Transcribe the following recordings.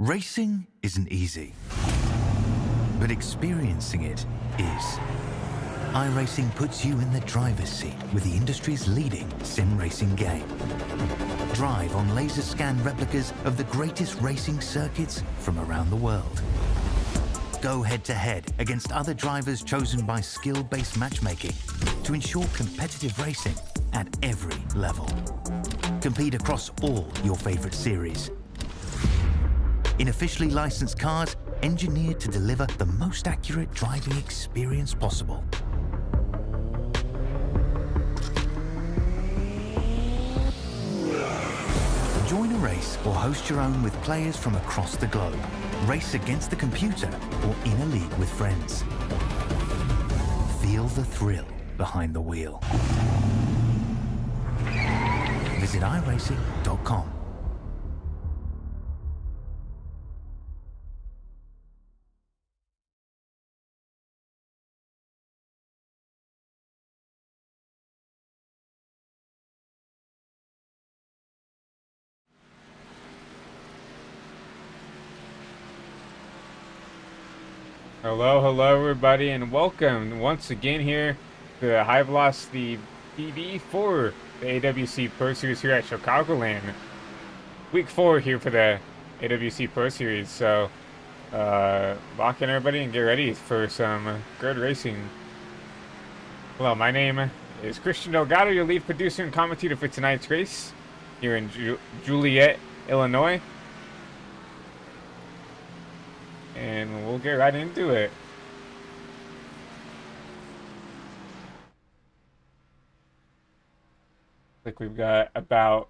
Racing isn't easy, but experiencing it is. iRacing puts you in the driver's seat with the industry's leading sim racing game. Drive on laser scan replicas of the greatest racing circuits from around the world. Go head-to-head against other drivers chosen by skill-based matchmaking to ensure competitive racing at every level. Compete across all your favorite series. In officially licensed cars, engineered to deliver the most accurate driving experience possible. Join a race or host your own with players from across the globe. Race against the computer or in a league with friends. Feel the thrill behind the wheel. Visit iRacing.com. Hello everybody, and welcome once again here to the High Velocity TV for the AWC Pro Series here at Chicagoland. Week 4 here for the AWC Pro Series, so lock in everybody and get ready for some good racing. Hello, my name is Christian Delgado, your lead producer and commentator for tonight's race here in Juliet, Illinois. And we'll get right into it. Like we've got about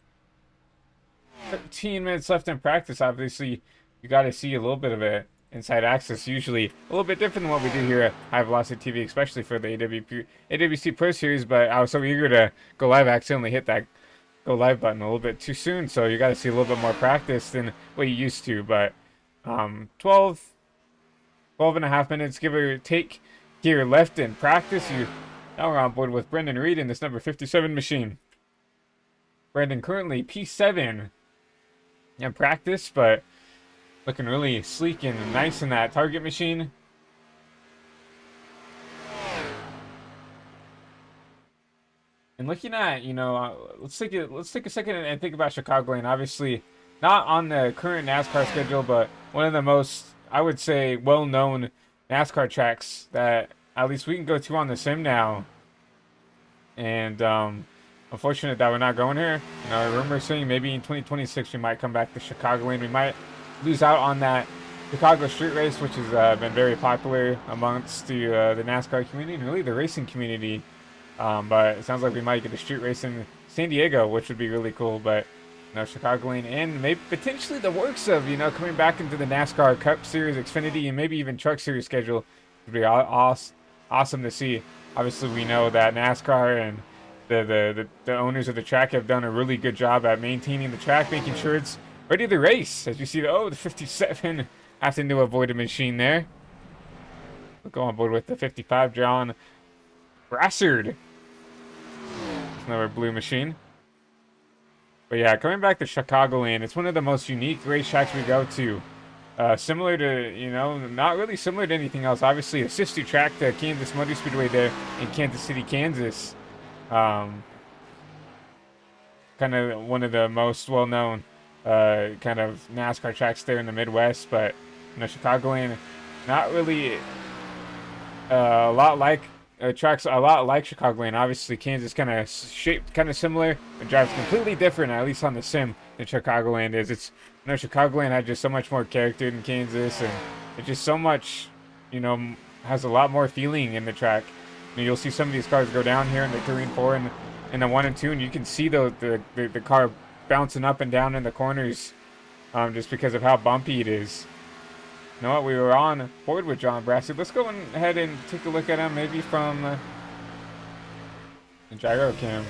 13 minutes left in practice. Obviously, you got to see a little bit of it inside access. Usually a little bit different than what we do here at High Velocity TV, especially for the AWC Pro Series. But I was so eager to go live, I accidentally hit that go live button a little bit too soon. So you got to see a little bit more practice than what you used to. But 12 and a half minutes, give or take, here left in practice. Now we're on board with Brendan Reed in this number 57 machine. Brendan currently P7 in practice, but looking really sleek and nice in that target machine. And looking at, let's take a second and think about Chicagoland. Obviously, not on the current NASCAR schedule, but one of the most, I would say, well-known NASCAR tracks that at least we can go to on the sim now. And unfortunate that we're not going here. I remember saying maybe in 2026 we might come back to Chicagoland. We might lose out on that Chicago street race, which has been very popular amongst the NASCAR community and really the racing community. But it sounds like we might get a street race in San Diego, which would be really cool. But Chicagoland and maybe potentially the works of coming back into the NASCAR Cup Series, Xfinity, and maybe even Truck Series schedule would be awesome to see. Obviously, we know that NASCAR and the owners of the track have done a really good job at maintaining the track, making sure it's ready to race. As you see, the 57 having to avoid a machine there. We'll go on board with the 55, John Brassard. Another blue machine. But yeah, coming back to Chicagoland, it's one of the most unique racetracks we go to. Similar to, not really similar to anything else. Obviously, a sister track to Kansas Motor Speedway there in Kansas City, Kansas. Kind of one of the most well-known kind of NASCAR tracks there in the Midwest. But, Chicagoland, not really a lot like tracks a lot like Chicagoland. Obviously, Kansas kind of shaped kind of similar, but drives completely different, at least on the sim, than Chicagoland is. It's Chicagoland had just so much more character than Kansas, and it's just so much, has a lot more feeling in the track. You'll see some of these cars go down here in the 3 and 4 and in the 1 and 2, and you can see the car bouncing up and down in the corners, just because of how bumpy it is. You know what? We were on board with John Brassard. Let's go ahead and take a look at him, maybe from the gyro cam.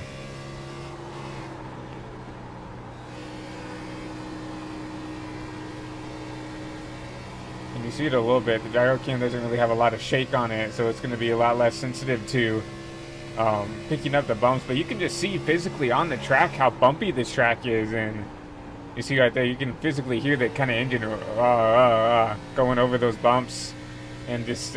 And you see it a little bit. The gyro cam doesn't really have a lot of shake on it, so it's going to be a lot less sensitive to picking up the bumps. But you can just see physically on the track how bumpy this track is, and you see right there, you can physically hear that kind of engine going over those bumps and just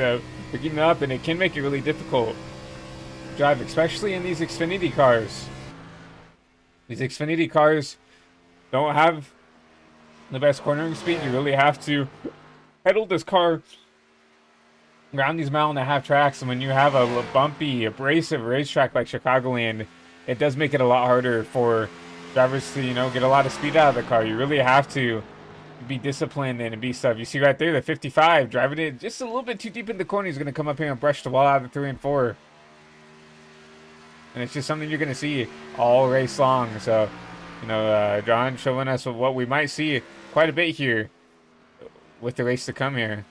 picking it up, and it can make it really difficult to drive, especially in these Xfinity cars. These Xfinity cars don't have the best cornering speed. You really have to pedal this car around these 1.5-mile tracks, and when you have a bumpy, abrasive racetrack like Chicagoland, it does make it a lot harder for drivers to, get a lot of speed out of the car. You really have to be disciplined and be stuff. You see right there, the 55 driving it just a little bit too deep in the corner. He's going to come up here and brush the wall out of the 3 and 4. And it's just something you're going to see all race long. So, John showing us what we might see quite a bit here with the race to come here.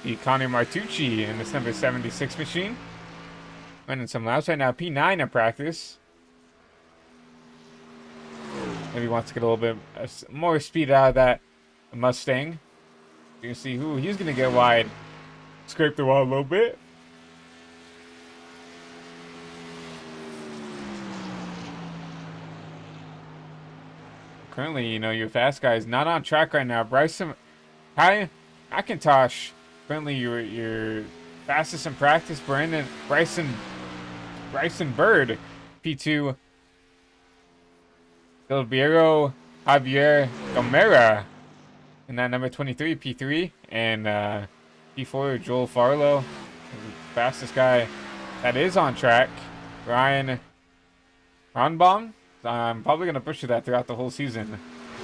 The Connor Martucci in this number 76 machine. Running some laps right now. P9 in practice. Maybe wants to get a little bit more speed out of that Mustang. You can see who he's going to get wide. Scrape the wall a little bit. Currently, your fast guy is not on track right now. Kai McIntosh, currently your fastest in practice. Bryson Bird, P2. Silviero Javier Gamera in that number 23, P3. And P4, Joel Farlow, the fastest guy that is on track. Ryan Ronbaum. I'm probably going to push that throughout the whole season.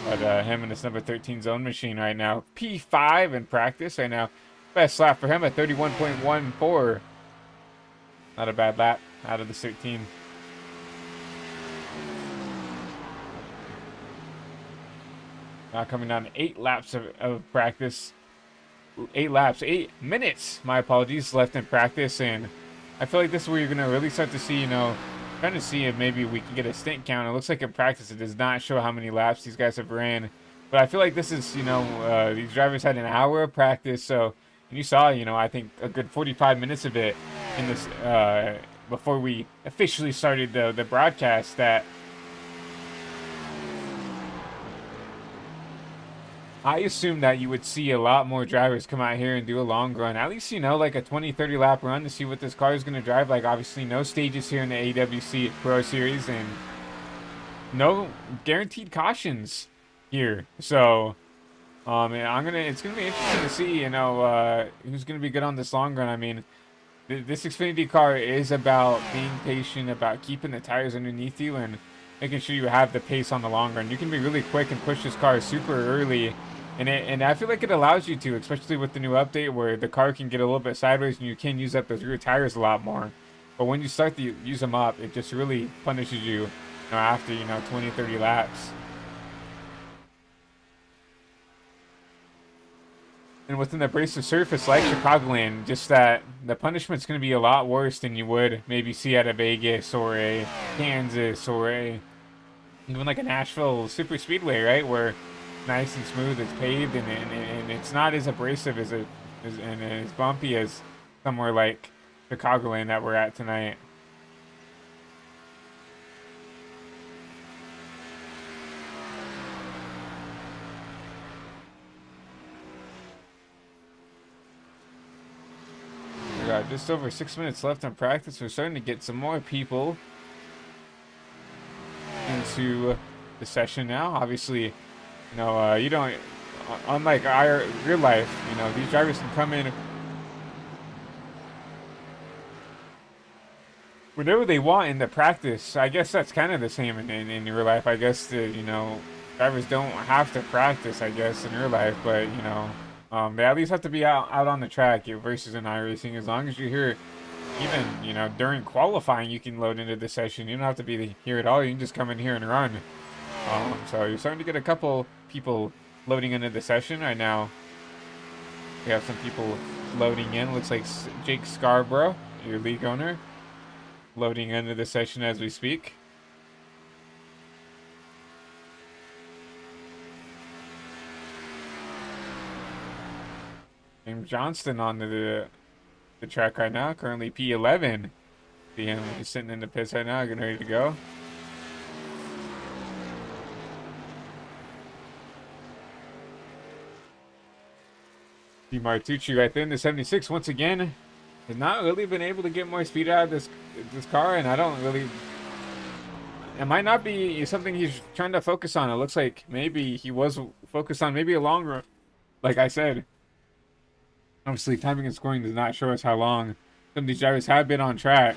But him and his number 13 zone machine right now. P5 in practice right now. Best lap for him at 31.14. Not a bad lap out of the 13. Now coming down to 8 laps of practice. 8 minutes, my apologies, left in practice. And I feel like this is where you're going to really start to see, you know, trying to see if maybe we can get a stint count. It looks like in practice it does not show how many laps these guys have ran. But I feel like this is, you know, these drivers had an hour of practice. So you saw, you know, I think a good 45 minutes of it in this before we officially started the broadcast, that I assume that you would see a lot more drivers come out here and do a long run. At least, you know, like a 20-30 lap run to see what this car is going to drive. Like, obviously, no stages here in the AWC Pro Series and no guaranteed cautions here. So, it's going to be interesting to see, you know, who's going to be good on this long run. I mean, this Xfinity car is about being patient, about keeping the tires underneath you and making sure you have the pace on the long run. You can be really quick and push this car super early. And I feel like it allows you to, especially with the new update where the car can get a little bit sideways and you can use up those rear tires a lot more. But when you start to use them up, it just really punishes you, you know, after, you know, 20, 30 laps. And within the abrasive surface like Chicagoland, just that the punishment's going to be a lot worse than you would maybe see at a Vegas or a Kansas or even like a Nashville super speedway, right? Where nice and smooth, it's paved, and it's not as abrasive and as bumpy as somewhere like Chicagoland that we're at tonight. We got just over 6 minutes left in practice. We're starting to get some more people into the session now. Obviously, you know, you don't, unlike our real life, you know, these drivers can come in whenever they want in the practice. I guess that's kind of the same in real life. I guess you know, drivers don't have to practice, I guess, in real life, but you know, they at least have to be out on the track versus in iRacing. As long as you're here, even, you know, during qualifying, you can load into the session. You don't have to be here at all. You can just come in here and run. So you're starting to get a couple people loading into the session right now. We have some people loading in. Looks like Jake Scarborough, your league owner, loading into the session as we speak. James Johnston on the track right now, currently P11. See him just sitting in the pits right now, getting ready to go. See Martucci right there in the 76 once again. Has not really been able to get more speed out of this car, and I don't really. It might not be something he's trying to focus on. It looks like maybe he was focused on maybe a long run. Like I said, obviously timing and scoring does not show us how long some of these drivers have been on track.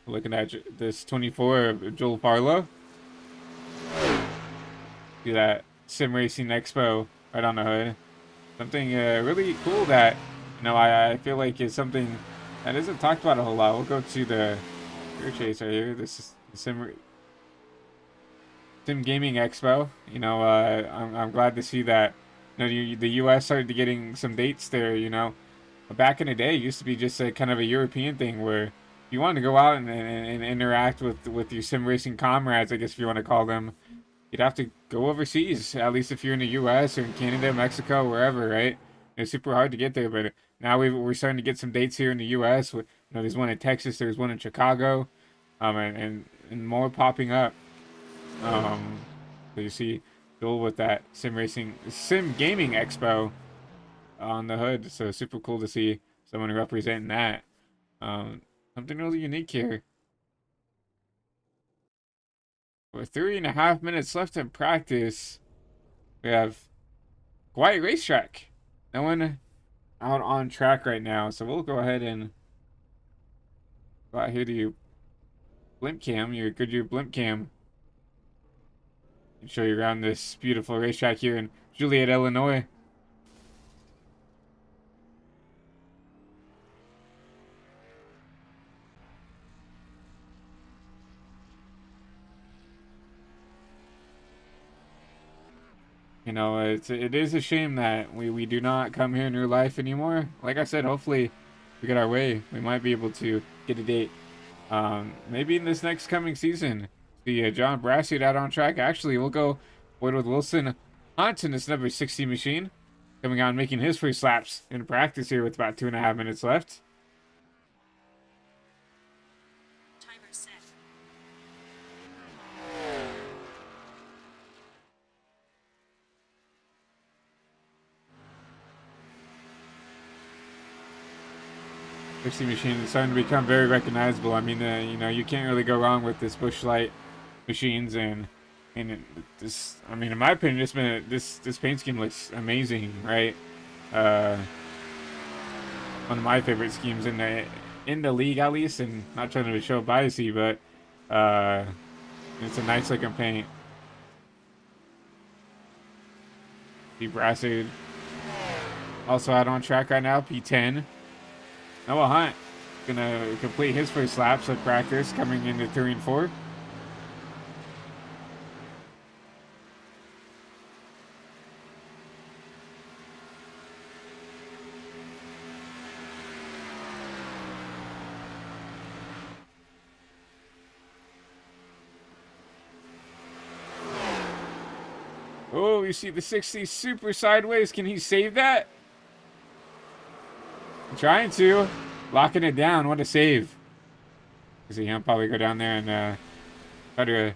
Looking at this 24 of Joel Farlow. See that Sim Racing Expo right on the hood. Something really cool that, you know, I feel like is something that isn't talked about a whole lot. We'll go to the rear chase right here. This is the Sim Gaming Expo. You know, I'm glad to see that, you know, the U.S. started to getting some dates there. You know, back in the day, it used to be just a kind of a European thing where if you wanted to go out and interact with your sim racing comrades, I guess if you want to call them, you'd have to go overseas. At least if you're in the U.S. or in Canada, Mexico, wherever, right? It's super hard to get there, but now we're starting to get some dates here in the U.S. You know, there's one in Texas, there's one in Chicago, and more popping up. So you see dual with that sim gaming expo on the hood. So super cool to see someone representing that. Something really unique here. With 3.5 minutes left in practice, we have quiet racetrack. No one out on track right now, so we'll go ahead and go out here to you blimp cam, your Goodyear blimp cam, and show you around this beautiful racetrack here in Juliet, Illinois. You know, it is a shame that we do not come here in real life anymore. Like I said, hopefully we get our way. We might be able to get a date. Maybe in this next coming season. The John Brassard out on track. Actually, we'll go Boyd with Wilson Hunt in this number 60 machine. Coming on, making his first laps in practice here with about 2.5 minutes left. Timer set. Pixie machine is starting to become very recognizable. I mean, you know, you can't really go wrong with this Busch Light machines, and this. I mean, in my opinion, this paint scheme looks amazing, right? One of my favorite schemes in the league, at least, and not trying to show biasy, but it's a nice looking paint. The Brassard also out on track right now, P10. Noah Hunt gonna complete his first laps of practice coming into turn 4. Oh, you see the 60 super sideways. Can he save that? Trying to. Locking it down. What a save. Because he'll probably go down there and try to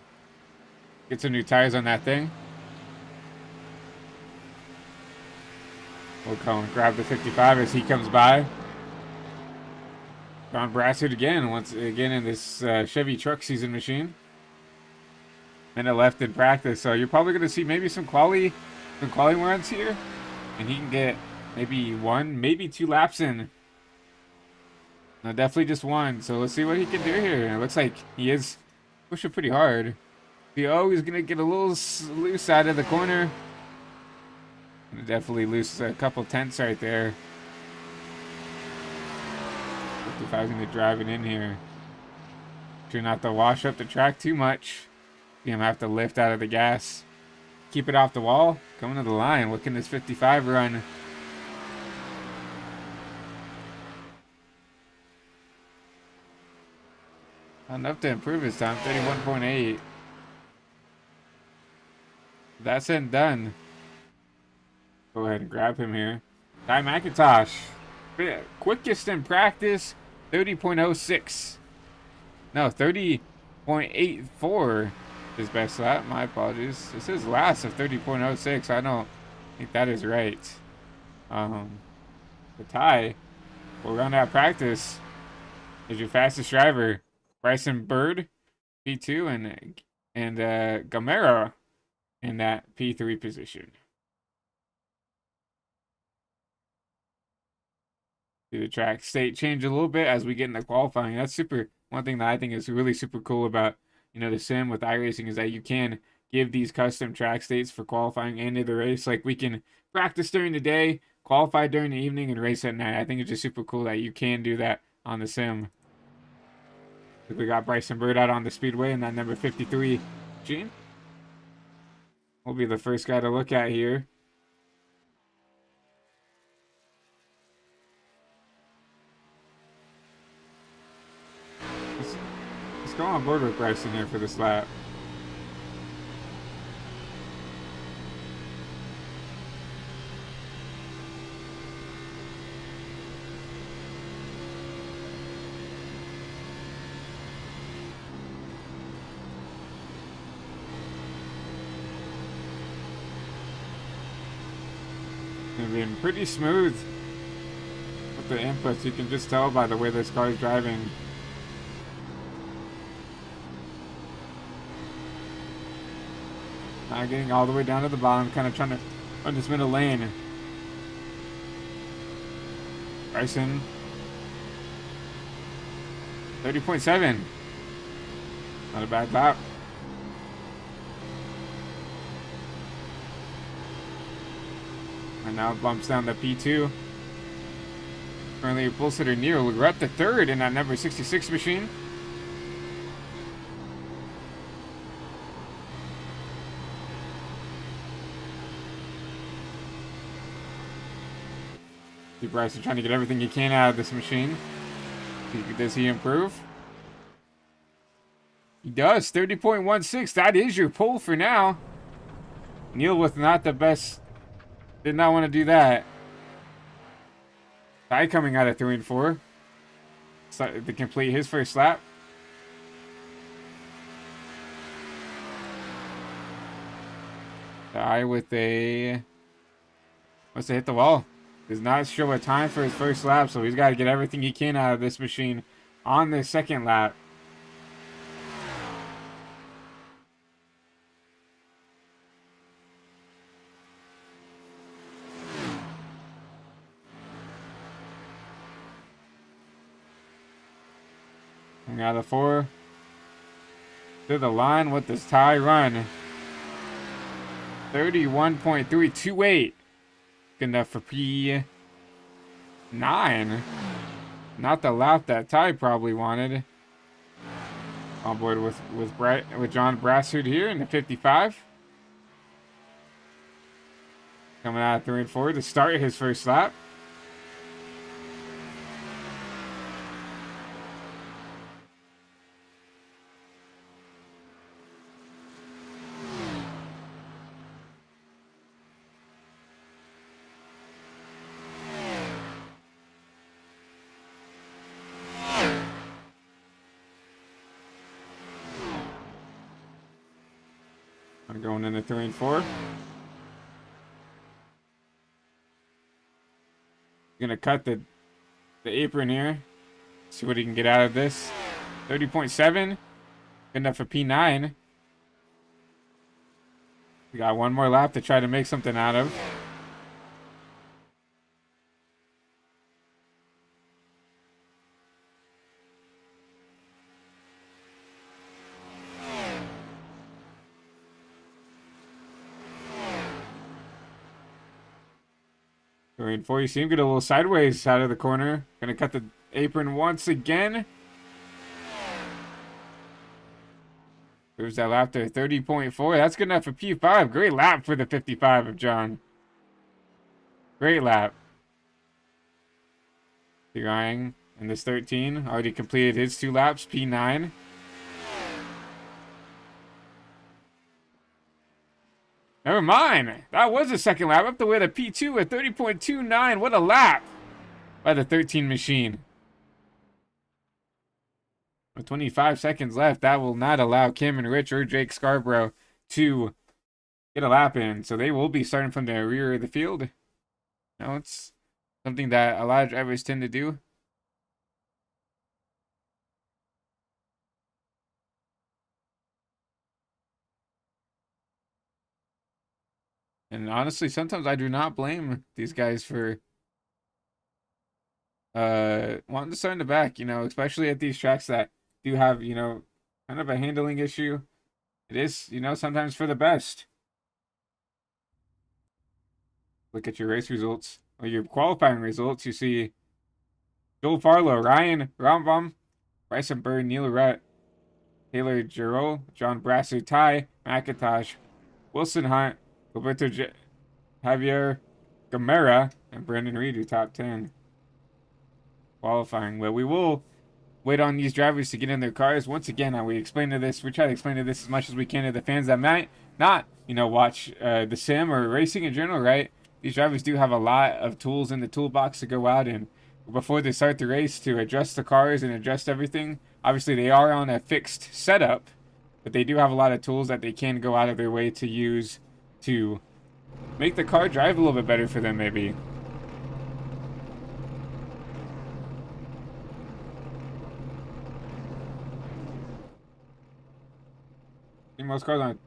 get some new tires on that thing. We'll go and grab the 55 as he comes by. John Brassard again, once again in this Chevy truck season machine. Minute left in practice, so you're probably going to see maybe some quality runs here. And he can get maybe 1, maybe 2 laps in. No, definitely just 1. So let's see what he can do here. It looks like he is pushing pretty hard. Oh, he's going to get a little loose out of the corner. Gonna definitely lose a couple tenths right there. 55's going to drive it in here. Try not to wash up the track too much. See him have to lift out of the gas. Keep it off the wall. Coming to the line. Look in this 55 run. Enough to improve his time. 31.8. That's it and done. Go ahead and grab him here. Ty McIntosh. Quickest in practice. 30.06. No, 30.84. His best lap. My apologies. This is last of 30.06. I don't think that is right. The Ty will run out practice. Is your fastest driver Bryson Bird, P2, and Gamera in that P3 position. See the track state change a little bit as we get into qualifying. That's super. One thing that I think is really super cool about the sim with iRacing is that you can give these custom track states for qualifying and into the race. Like we can practice during the day, qualify during the evening, and race at night. I think it's just super cool that you can do that on the sim. We got Bryson Bird out on the speedway in that number 53 machine. We'll be the first guy to look at here. Let's go on board with Bryson here for this lap. being pretty smooth with the inputs. You can just tell by the way this car is driving. Not getting all the way down to the bottom, kind of trying to run this middle lane. Bryson. 30.7. Not a bad lap. And now it bumps down to P2. Currently pulls it Neil. We're up to third in that number 66 machine. See Bryson trying to get everything he can out of this machine. Does he improve? He does. 30.16. That is your pull for now. Neil with not the best. Did not want to do that. Ty coming out of 3 and 4. To complete his first lap. Ty with a... Must have hit the wall. Does not show a time for his first lap, so he's got to get everything he can out of this machine on this second lap. Coming out of 4. To the line with this Ty run. 31.328. Good enough for P9. Not the lap that Ty probably wanted. On board with John Brassard here in the 55. Coming out of 3 and 4 to start his first lap. I'm going into 3 and 4. Gonna cut the apron here. See what he can get out of this. 30.7. Good enough for P9. We got one more lap to try to make something out of. Before you see him get a little sideways out of the corner. Gonna cut the apron once again. Moves that lap to 30.4. That's good enough for P5. Great lap for the 55 of John. Great lap. Ryan in this 13. Already completed his 2 laps. P9. Never mind. That was the second lap. Up the way to P2 at 30.29. What a lap by the 13 machine. With 25 seconds left, that will not allow Kim and Rich or Jake Scarborough to get a lap in. So they will be starting from the rear of the field. Now it's something that a lot of drivers tend to do. And honestly, sometimes I do not blame these guys for wanting to start in the back, you know, especially at these tracks that do have, you know, kind of a handling issue. It is, you know, sometimes for the best. Look at your race results or your qualifying results. You see Joel Farlow, Ryan Rambam, Bryson Bird, Neil Rett, Taylor Giroux, John Brassard, Ty McIntosh, Wilson Hunt, Roberto Javier Gamera, and Brandon Reed, who top 10 qualifying. Well, we will wait on these drivers to get in their cars. Once again, we try to explain to this as much as we can to the fans that might not, you know, watch the sim or racing in general, right? These drivers do have a lot of tools in the toolbox to go out and before they start the race to adjust the cars and adjust everything. Obviously, they are on a fixed setup, but they do have a lot of tools that they can go out of their way to use to make the car drive a little bit better for them, maybe. Most cars on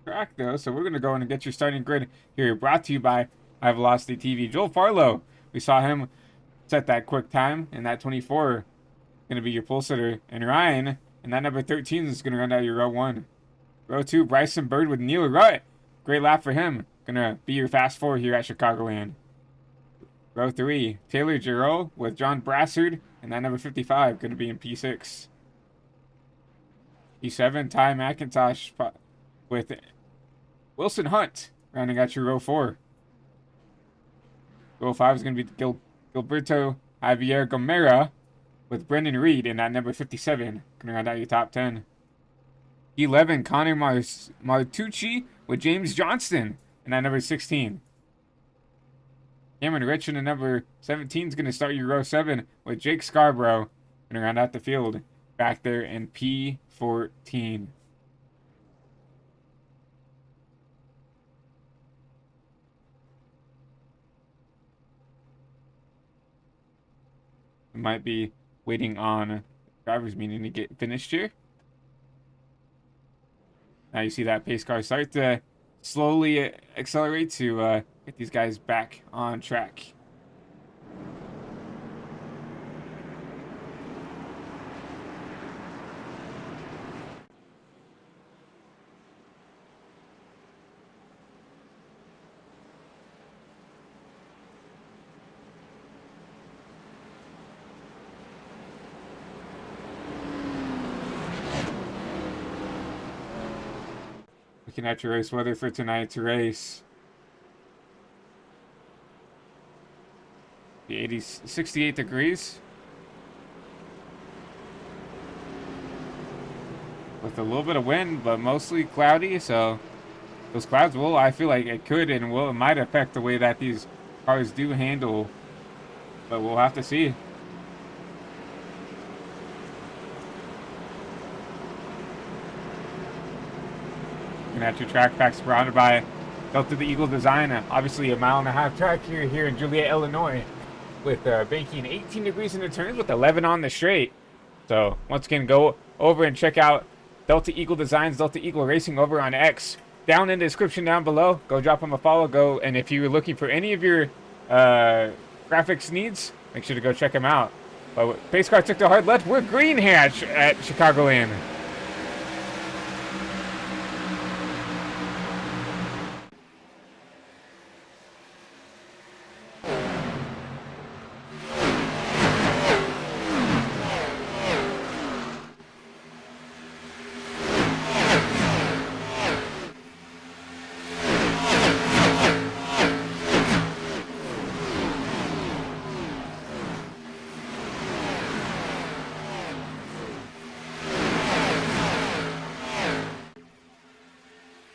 track though, so we're gonna go in and get your starting grid here. Brought to you by High Velocity TV. Joel Farlow, we saw him set that quick time, and that 24 gonna be your pole sitter. And Ryan, and that number 13 is gonna run out your row 1. Row 2, Bryson Bird with Neil Rutt. Great lap for him. Gonna be your fast 4 here at Chicagoland. Row 3, Taylor Giroux with John Brassard, and that number 55 gonna be in P6. P7, Ty McIntosh with Wilson Hunt, rounding out your row 4. Row 5 is going to be Gilberto Javier Gomera with Brendan Reed, and that number 57, going to round out your top 10. P11, Connor Martucci with James Johnston, and that number 16. Cameron Rich in the number 17 is going to start your row 7 with Jake Scarborough, going to round out the field back there in P14. We might be waiting on drivers meeting to get finished here. Now you see that pace car start to slowly accelerate to get these guys back on track. Looking at your race weather for tonight's race. The 68 degrees. With a little bit of wind, but mostly cloudy, so those clouds will, I feel like it could and will, it might affect the way that these cars do handle, but we'll have to see. At your track pack surrounded by Delta the Eagle design. Obviously a 1.5 mile track here in Juliet, Illinois, with banking 18 degrees in the turns with 11 on the straight. So once again, go over and check out Delta Eagle Designs, Delta Eagle Racing over on X. Down in the description down below, go drop them a follow. Go, and if you're looking for any of your graphics needs, make sure to go check them out. But pace car took the hard left. We're green here at Chicagoland.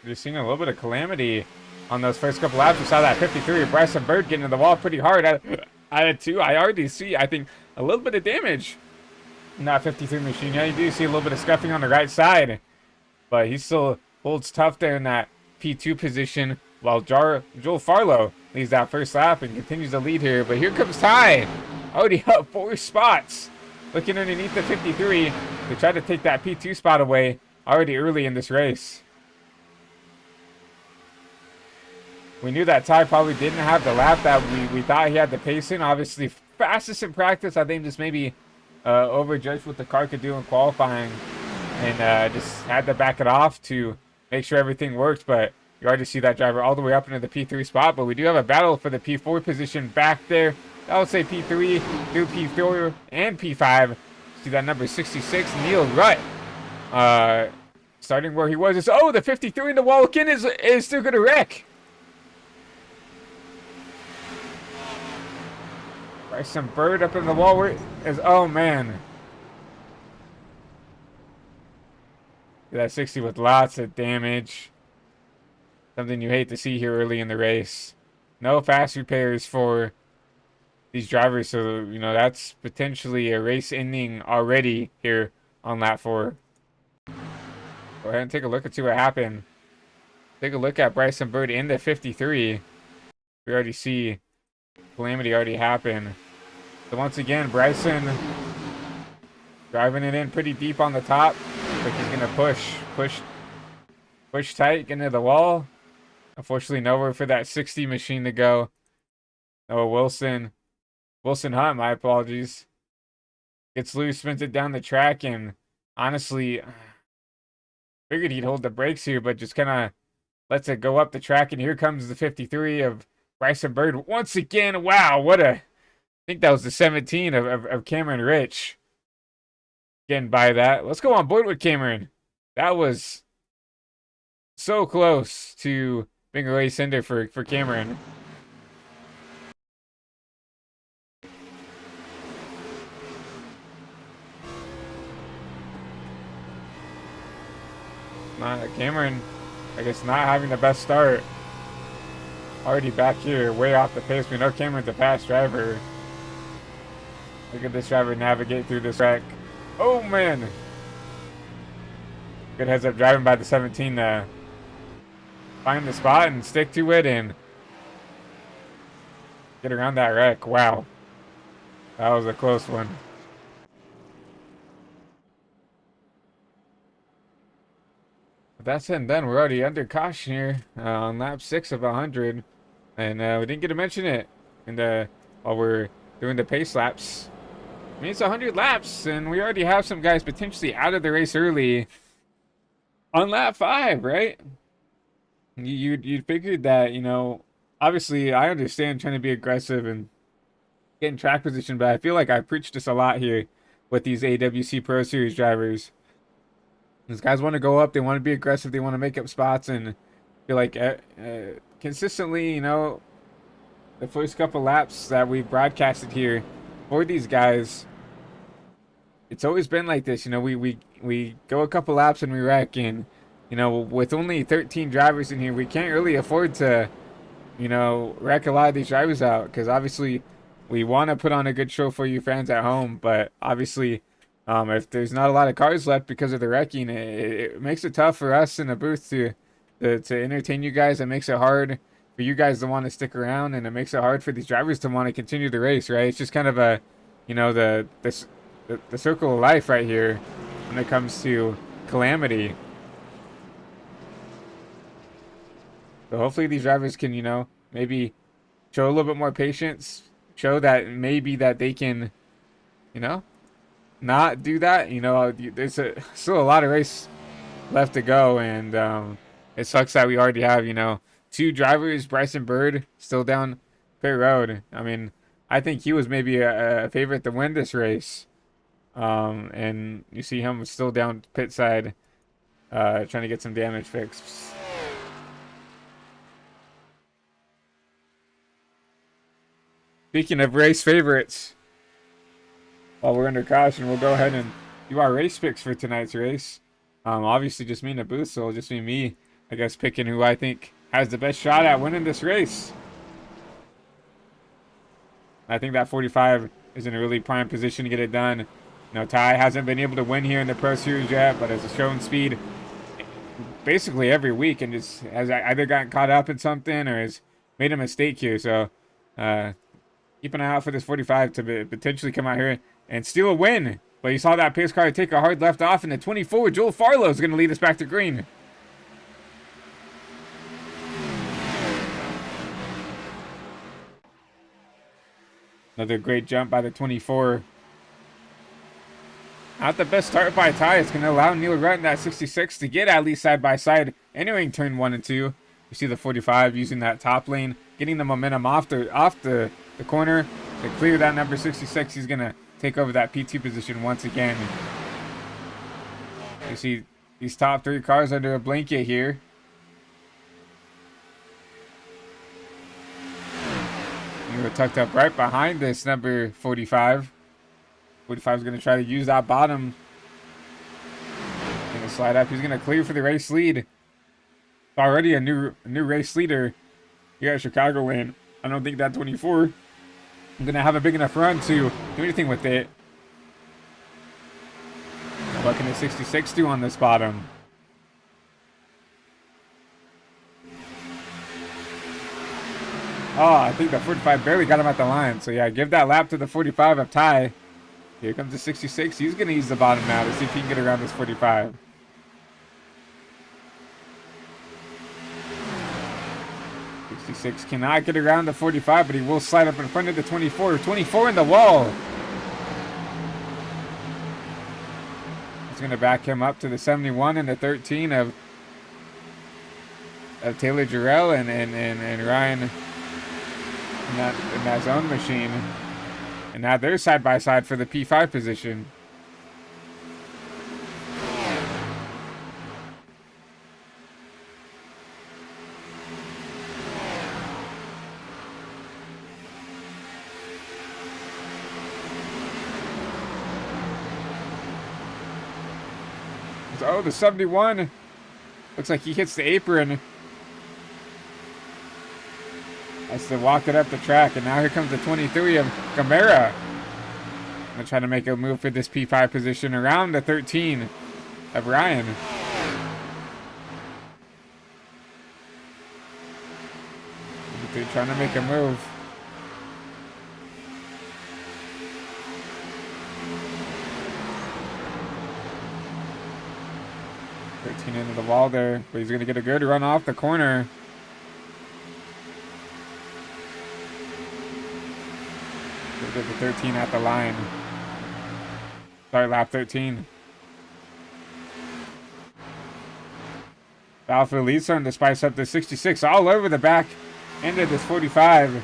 We're seeing a little bit of calamity on those first couple laps. We saw that 53 of Bryson Bird getting to the wall pretty hard. Out of 2, I already see, I think, a little bit of damage in that 53 machine. Yeah, you do see a little bit of scuffing on the right side, but he still holds tough there in that P2 position, while Joel Farlow leads that first lap and continues to lead here. But here comes Ty, already up 4 spots, looking underneath the 53 to try to take that P2 spot away already early in this race. We knew that Ty probably didn't have the lap that we thought he had the pace in. Obviously, fastest in practice. I think just maybe overjudged what the car could do in qualifying, and just had to back it off to make sure everything worked. But you already see that driver all the way up into the P3 spot. But we do have a battle for the P4 position back there. I would say P3 through P4 and P5. See that number 66, Neil Rutt. Starting where he was. The 53 in the wall again is still going to wreck. Bryson Bird up in the wall. Oh man. That 60 with lots of damage. Something you hate to see here early in the race. No fast repairs for these drivers, so you know that's potentially a race ending already here on lap 4. Go ahead and take a look and see what happened. Take a look at Bryson Bird in the 53. we already see calamity already happen. So once again, Bryson driving it in pretty deep on the top. Looks like he's gonna push tight, get into the wall. Unfortunately, nowhere for that 60 machine to go. Oh, Wilson Hunt, my apologies. Gets loose, spins it down the track, and honestly, figured he'd hold the brakes here, but just kind of lets it go up the track. And here comes the 53 of Bryson Bird once again. Wow, I think that was the 17 of Cameron Rich. Getting by that. Let's go on board with Cameron. That was so close to being a race ender for Cameron. Cameron, I guess, not having the best start. Already back here, way off the pace. We know Cameron's a fast driver. Look at this driver navigate through this wreck. Oh, man. Good heads up driving by the 17 to find the spot and stick to it and get around that wreck. Wow. That was a close one. But that's it and done. We're already under caution here on lap 6 of 100. And we didn't get to mention it while we're doing the pace laps. I mean, it's 100 laps, and we already have some guys potentially out of the race early on lap 5, right? You figured that, you know, obviously I understand trying to be aggressive and get in track position, but I feel like I preached this a lot here with these AWC Pro Series drivers. These guys want to go up, they want to be aggressive, they want to make up spots, and feel like consistently, you know, the first couple laps that we've broadcasted here for these guys, it's always been like this. You know, we go a couple laps and we wreck, and you know, with only 13 drivers in here, we can't really afford to, you know, wreck a lot of these drivers out, because obviously we want to put on a good show for you fans at home, but obviously if there's not a lot of cars left because of the wrecking, it makes it tough for us in the booth to entertain you guys. It makes it hard for you guys to want to stick around, and it makes it hard for these drivers to want to continue the race, right? It's just kind of a, you know, the circle of life right here when it comes to calamity. So hopefully these drivers can, you know, maybe show a little bit more patience, show that maybe that they can, you know, not do that. You know, there's still a lot of race left to go, and it sucks that we already have, you know, 2 drivers, Bryson Bird, still down pit road. I mean, I think he was maybe a favorite to win this race. And you see him still down pit side, trying to get some damage fixed. Speaking of race favorites, while we're under caution, we'll go ahead and do our race picks for tonight's race. Obviously just me in the booth, so it'll just be me, I guess, picking who I think has the best shot at winning this race. I think that 45 is in a really prime position to get it done. You know, Ty hasn't been able to win here in the Pro Series yet, but has shown speed basically every week, and just has either gotten caught up in something or has made a mistake here. So keep an eye out for this 45 to potentially come out here and steal a win. But you saw that pace car take a hard left off, and the 24, Joel Farlow, is going to lead us back to green. Another great jump by the 24. Not the best start by Ty. It's going to allow Neil Rutt in that 66 to get at least side by side entering turn 1 and 2. You see the 45 using that top lane, getting the momentum off the corner to clear that number 66. He's going to take over that P2 position once again. You see these top 3 cars under a blanket here. We're tucked up right behind this number 45. 45 is going to try to use that bottom. Going to slide up. He's going to clear for the race lead. Already a new race leader here at Chicagoland. I don't think that 24 is going to have a big enough run to do anything with it. What can the 66 do on this bottom? Oh, I think the 45 barely got him at the line. So yeah, give that lap to the 45 of Ty. Here comes the 66. He's going to use the bottom now to see if he can get around this 45. '66 cannot get around the 45, but he will slide up in front of the 24. 24 in the wall. He's going to back him up to the 71 and the 13 of Taylor Jarrell and Ryan in that zone machine. And now they're side by side for the P5 position. Oh, the 71. Looks like he hits the apron. Has to walk it up the track. And now here comes the 23 of Gamera. I'm going to try to make a move for this P5 position around the 13 of Ryan. They're trying to make a move. Into the wall there, but he's going to get a good run off the corner. Gonna get the 13 at the line. Start lap 13. Alpha Elite starting to spice up the 66 all over the back end of this 45.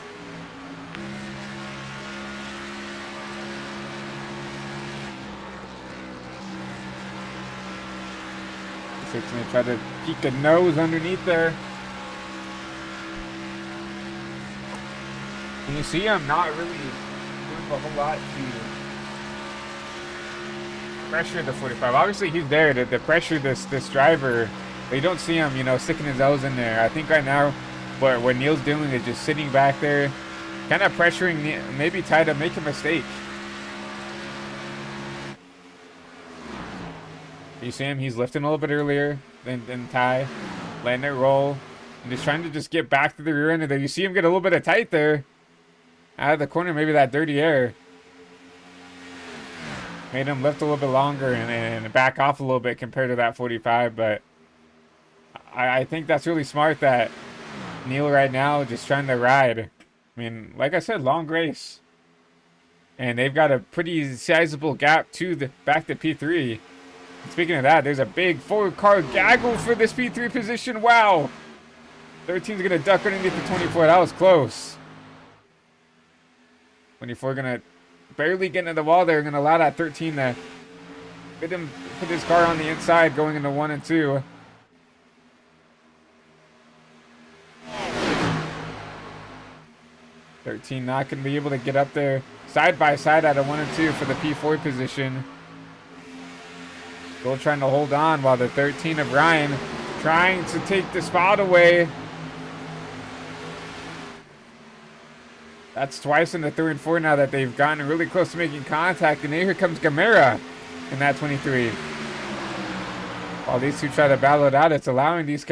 Going to try to peek a nose underneath there. And you see him not really doing a whole lot to pressure the 45. Obviously, he's there to pressure this driver. But you don't see him, you know, sticking his nose in there. I think right now what Neil's doing is just sitting back there, kind of pressuring, maybe Ty to make a mistake. You see him, he's lifting a little bit earlier than Ty, letting it roll, and just trying to just get back to the rear end of there. You see him get a little bit of tight there, out of the corner, maybe that dirty air. Made him lift a little bit longer and back off a little bit compared to that 45, but I think that's really smart that Neil right now just trying to ride. I mean, like I said, long race. And they've got a pretty sizable gap to the back to P3. Speaking of that, there's a big four-car gaggle for this P3 position. Wow. 13's going to duck underneath the 24. That was close. 24 going to barely get into the wall there. Going to allow that 13 to get him, put his car on the inside going into 1 and 2. $13 not going to be able to get up there side by side at a 1 and 2 for the P4 position. Still trying to hold on while the 13 of Ryan trying to take the spot away. That's twice in the 3 and 4 now that they've gotten really close to making contact. And here comes Gamera in that 23. While these two try to battle it out, it's allowing these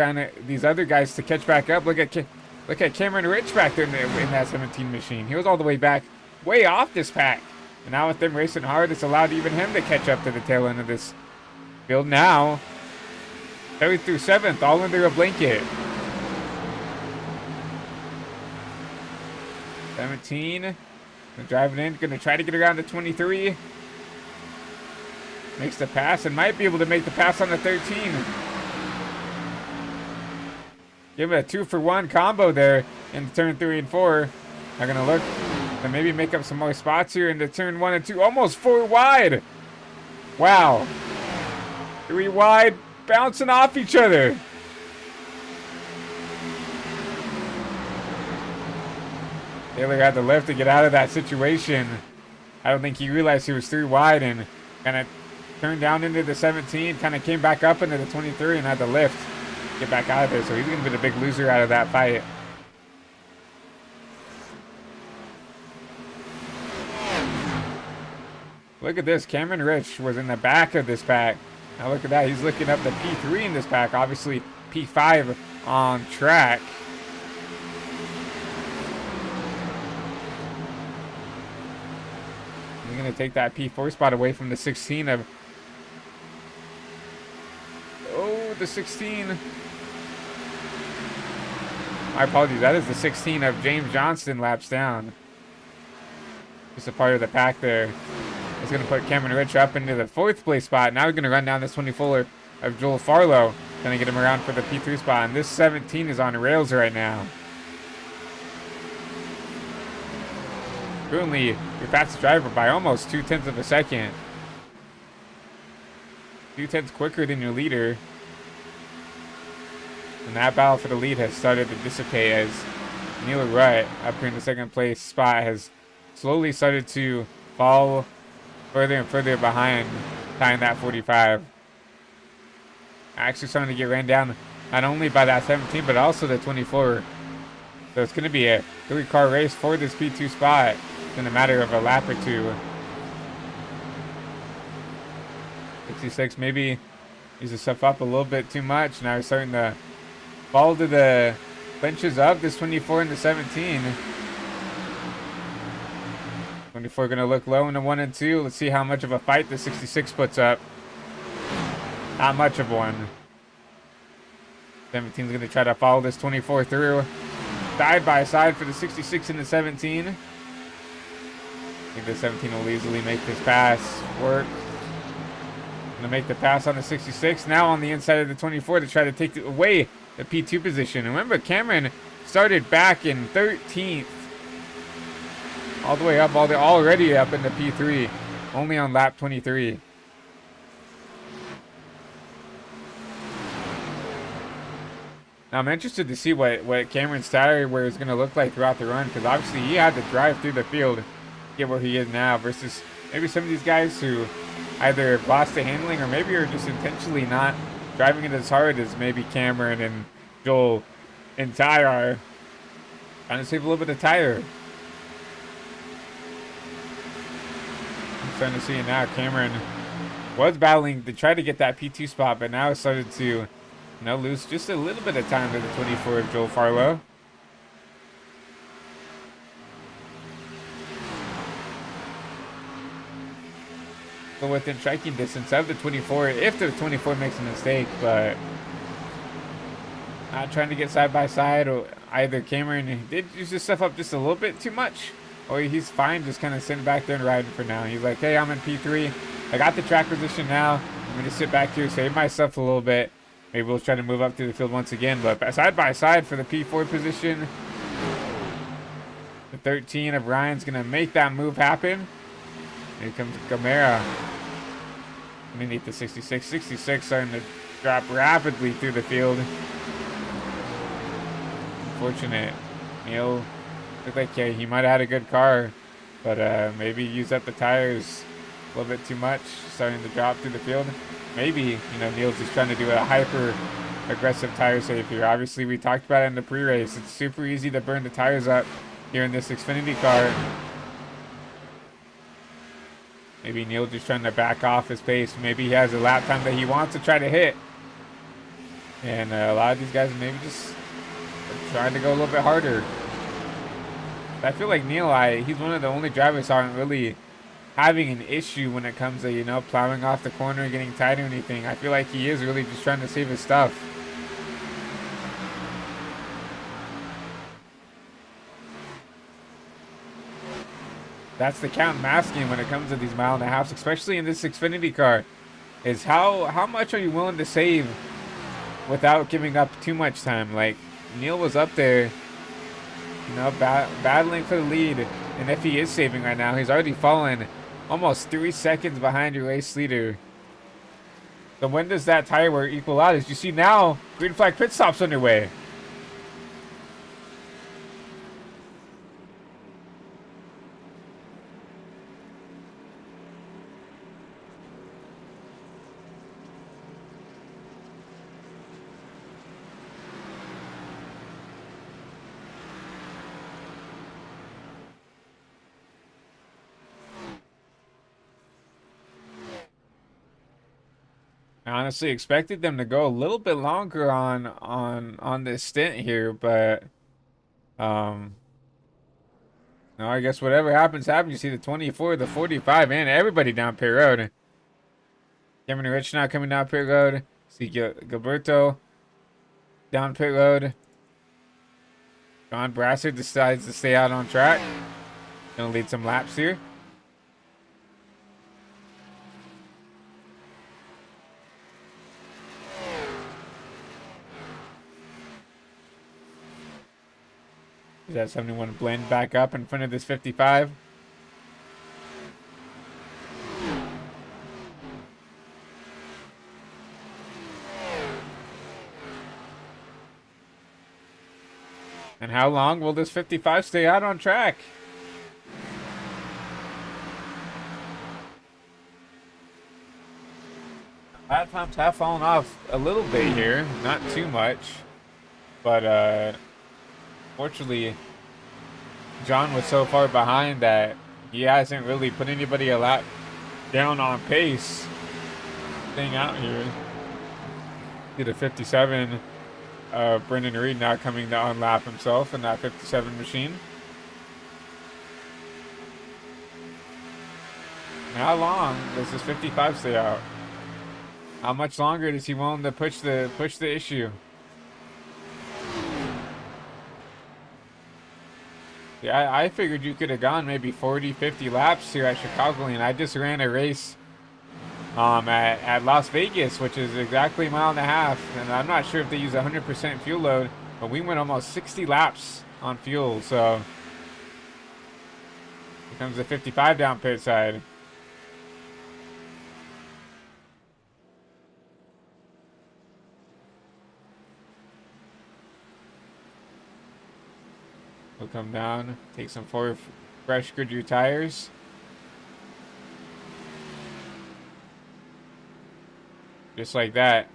other guys to catch back up. Look at Cameron Rich back there in that 17 machine. He was all the way back, way off this pack. And now with them racing hard, it's allowed even him to catch up to the tail end of this field now. 3rd through 7th, all under a blanket. 17, driving in, gonna try to get around the 23. Makes the pass and might be able to make the pass on the 13. Give it a 2-for-1 combo there in turn 3 and 4. They're gonna look to maybe make up some more spots here into turn 1 and 2. Almost 4 wide. Wow. 3 wide, bouncing off each other. Taylor had the lift to get out of that situation. I don't think he realized he was 3 wide and kind of turned down into the 17, kind of came back up into the 23 and had the lift to get back out of there. So he's going to be the big loser out of that fight. Look at this. Cameron Rich was in the back of this pack. Now look at that. He's looking up the P3 in this pack. Obviously P5 on track. to take that P4 spot away from the 16 of... Oh, the 16. My apologies. That is the 16 of James Johnston laps down. Just a part of the pack there. It's going to put Cameron Rich up into the 4th place spot. Now we're going to run down this 24 of Joel Farlow. Going to get him around for the P3 spot. And this 17 is on rails right now. Currently, your fastest driver by almost 0.2 of a second. 0.2 quicker than your leader. And that battle for the lead has started to dissipate as Neil Rutt, up here in the 2nd place spot, has slowly started to fall further and further behind, tying that 45. Actually starting to get ran down not only by that 17, but also the 24. So it's going to be a 3-car race for this P2 spot in a matter of a lap or two. 66 maybe uses stuff up a little bit too much. Now we're starting to fall to the benches of this 24 and the 17. 24 going to look low in the 1 and 2. Let's see how much of a fight the 66 puts up. Not much of one. 17 is going to try to follow this 24 through. Side by side for the 66 and the 17. I think the 17 will easily make this pass work. Going to make the pass on the 66. Now on the inside of the 24 to try to take away the P2 position. Remember, Cameron started back in 13th. All the way up, already up in the P3. Only on lap 23. Now I'm interested to see what Cameron's tire wear is going to look like throughout the run, because obviously he had to drive through the field to get where he is now, versus maybe some of these guys who either lost the handling or maybe are just intentionally not driving it as hard as maybe Cameron and Joel and Ty are. Trying to save a little bit of tire. I'm starting to see it now. Cameron was battling to try to get that P2 spot, but now it started to lose just a little bit of time to the 24 of Joel Farlow. So within striking distance of the 24, if the 24 makes a mistake, but not trying to get side by side, or either Cameron did use this stuff up just a little bit too much, or he's fine just kind of sitting back there and riding for now. He's like, hey, I'm in P3. I got the track position now. I'm going to sit back here, save myself a little bit. Maybe we'll try to move up through the field once again, but side by side for the P4 position. The 13 of Ryan's going to make that move happen. Here comes Gamera. Underneath the 66. 66 starting to drop rapidly through the field. Unfortunate. Neil looked like he might have had a good car, but maybe used up the tires a little bit too much, starting to drop through the field. Maybe, Neil's just trying to do a hyper aggressive tire save here. Obviously, we talked about it in the pre-race. It's super easy to burn the tires up here in this Xfinity car. Maybe Neil just trying to back off his pace. Maybe he has a lap time that he wants to try to hit. And a lot of these guys maybe just trying to go a little bit harder. But I feel like Neil, he's one of the only drivers who aren't really having an issue when it comes to, plowing off the corner and getting tight or anything. I feel like he is really just trying to save his stuff. That's the count masking when it comes to these mile-and-a-halfs, especially in this Xfinity car, is how much are you willing to save without giving up too much time? Like, Neil was up there, battling for the lead, and if he is saving right now, he's already fallen almost 3 seconds behind your race leader. So when does that tire wear equal out? As you see now, green flag pit stops underway. I honestly expected them to go a little bit longer on this stint here, but No, I guess whatever happens, happens. You see the 24, the 45, and everybody down pit road. Cameron Rich now coming down pit road. See Gilberto down pit road. John Brasser decides to stay out on track. Gonna lead some laps here. Does that 71 blend back up in front of this 55? And how long will this 55 stay out on track? Lap times have fallen off a little bit here, not too much, but fortunately, John was so far behind that he hasn't really put anybody a lap down on pace. Staying out here. See the 57. Brendan Reed now coming to unlap himself in that 57 machine. How long does this 55 stay out? How much longer does he willing to push the issue? Yeah, I figured you could have gone maybe 40, 50 laps here at Chicagoland. I just ran a race at Las Vegas, which is exactly a mile and a half, and I'm not sure if they use 100% fuel load, but we went almost 60 laps on fuel. So here comes the 55 down pit side. We'll come down, take some fresh Goodyear tires. Just like that.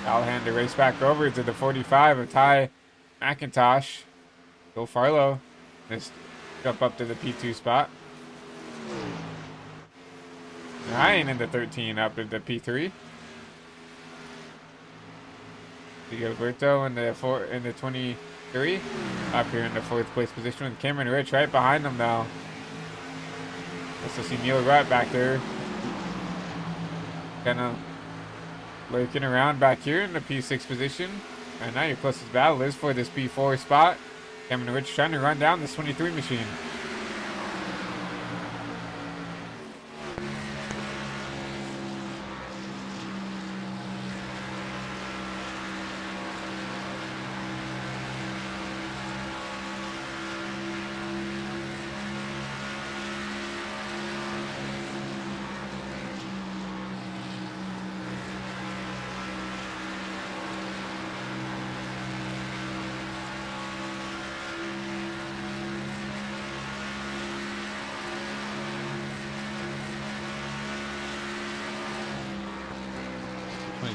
I'll hand the race back over to the 45 of Ty McIntosh. Go Farlow. Just jump up to the P2 spot. Ryan in the 13 up at the P3. Gilberto in the 23 up here in the 4th place position with Cameron Rich right behind him now. Let's just see Neil Rutt back there, kind of lurking around back here in the P6 position. And now your closest battle is for this P4 spot. Cameron Rich trying to run down this 23 machine.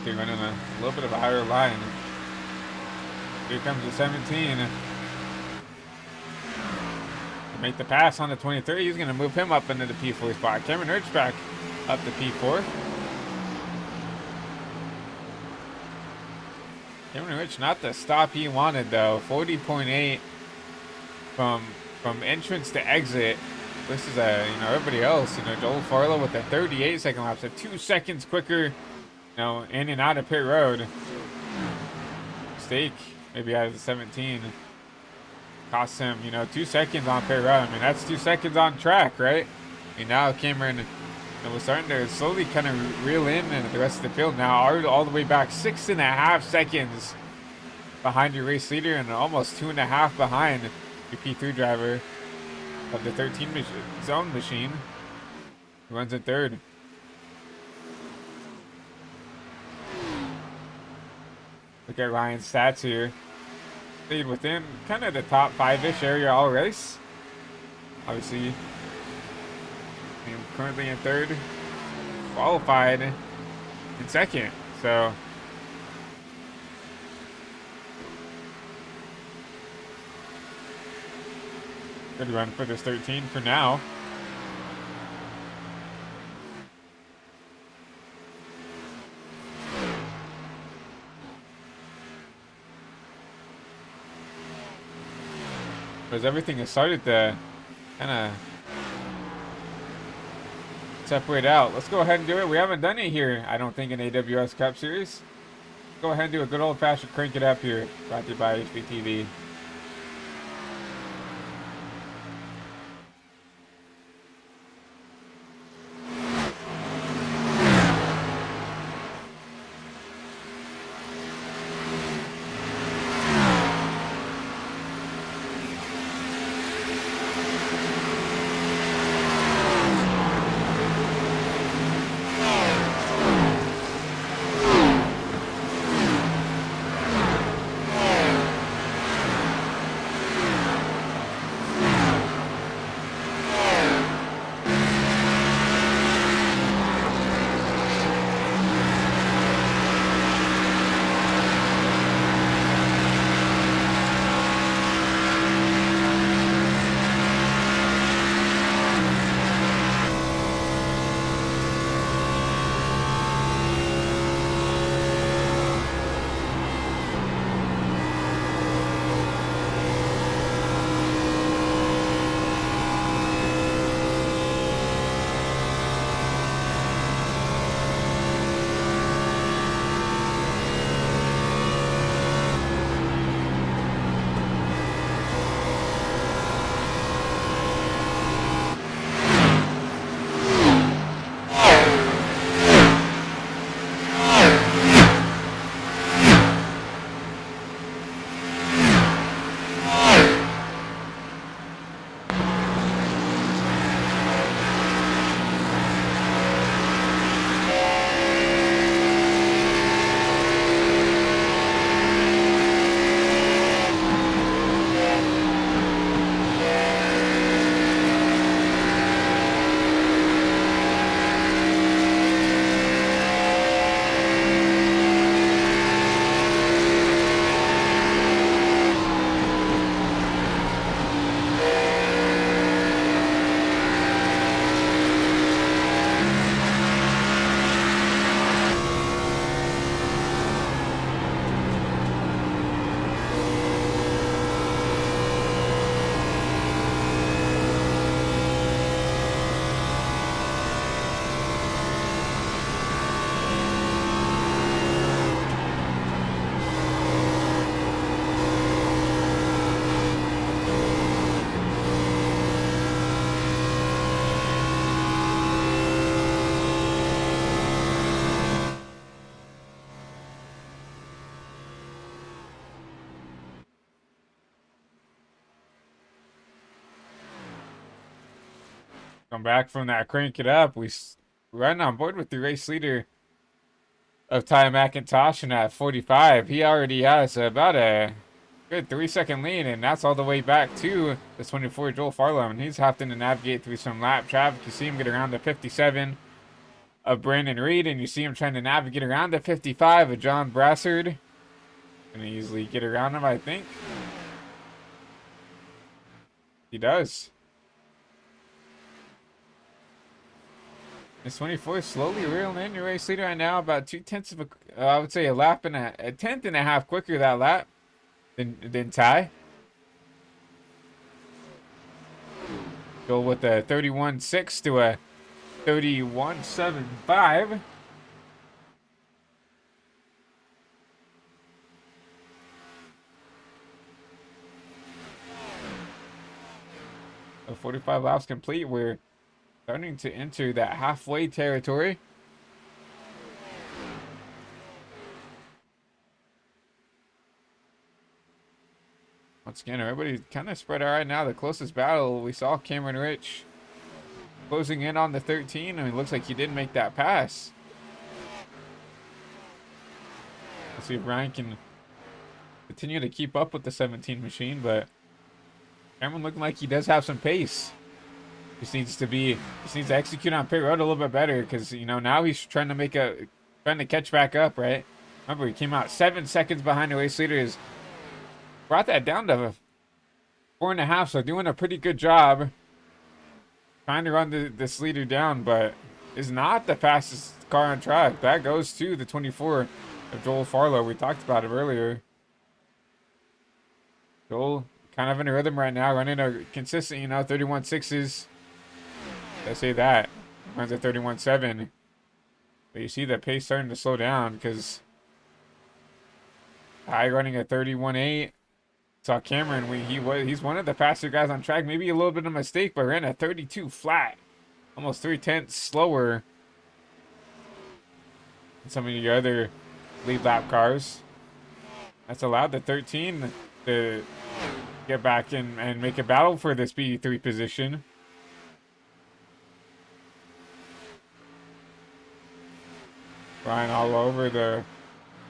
Running a little bit of a higher line. Here comes the 17. To make the pass on the 23. He's going to move him up into the P4 spot. Cameron Rich back up to P4. Cameron Rich not the stop he wanted though. 40.8 from entrance to exit. This is everybody else. Joel Farlow with a 38 second lap, so 2 seconds quicker. In and out of pit road. Mistake maybe out of the 17 cost him 2 seconds on pit road. I mean, that's 2 seconds on track, right? And now Cameron was starting to slowly kind of reel in, and the rest of the field now are all the way back 6.5 seconds behind your race leader, and almost 2.5 behind your P3 driver of the 13 zone machine, who runs in third. Look at Ryan's stats here. Stayed within kind of the top 5-ish area all race. Obviously, currently in third, qualified in second. So good run for this 13 for now. Because everything has started to kind of separate out. Let's go ahead and do it. We haven't done it here, I don't think, in AWS Cup Series. Go ahead and do a good old-fashioned crank it up here. Brought to you by HBTV. Come back from that crank it up. We're right on board with the race leader of Ty McIntosh and at 45. He already has about a good 3-second lead, and that's all the way back to the 24 Joel Farlow. And he's having to navigate through some lap traffic. You see him get around the 57 of Brandon Reed, and you see him trying to navigate around the 55 of John Brassard. Gonna easily get around him, I think. He does. This 24 slowly reeling in your race leader right now, about 2/10 of I would say a lap and a tenth and a half quicker that lap than Ty. Go with a 31.6 to a 31.75. So 45 laps complete. We're starting to enter that halfway territory. Once again, everybody kind of spread out right now. The closest battle we saw Cameron Rich closing in on the 13. I mean, it looks like he did make that pass. Let's see if Ryan can continue to keep up with the 17 machine, but Cameron looking like he does have some pace. Just needs to execute on pit road a little bit better, because you know now he's trying to catch back up, right? Remember, he came out 7 seconds behind the race leader. Has brought that down to 4.5, so doing a pretty good job trying to run this leader down, but is not the fastest car on track. That goes to the 24 of Joel Farlow. We talked about it earlier. Joel kind of in a rhythm right now, running a consistent, 31.6s. I say that. Runs a 31.7. But you see the pace starting to slow down because I running a 31.8. Saw Cameron when he's one of the faster guys on track. Maybe a little bit of a mistake, but ran a 32 flat. Almost 3/10 slower than some of your other lead lap cars. That's allowed the 13 to get back in and make a battle for this P3 position. Flying all over the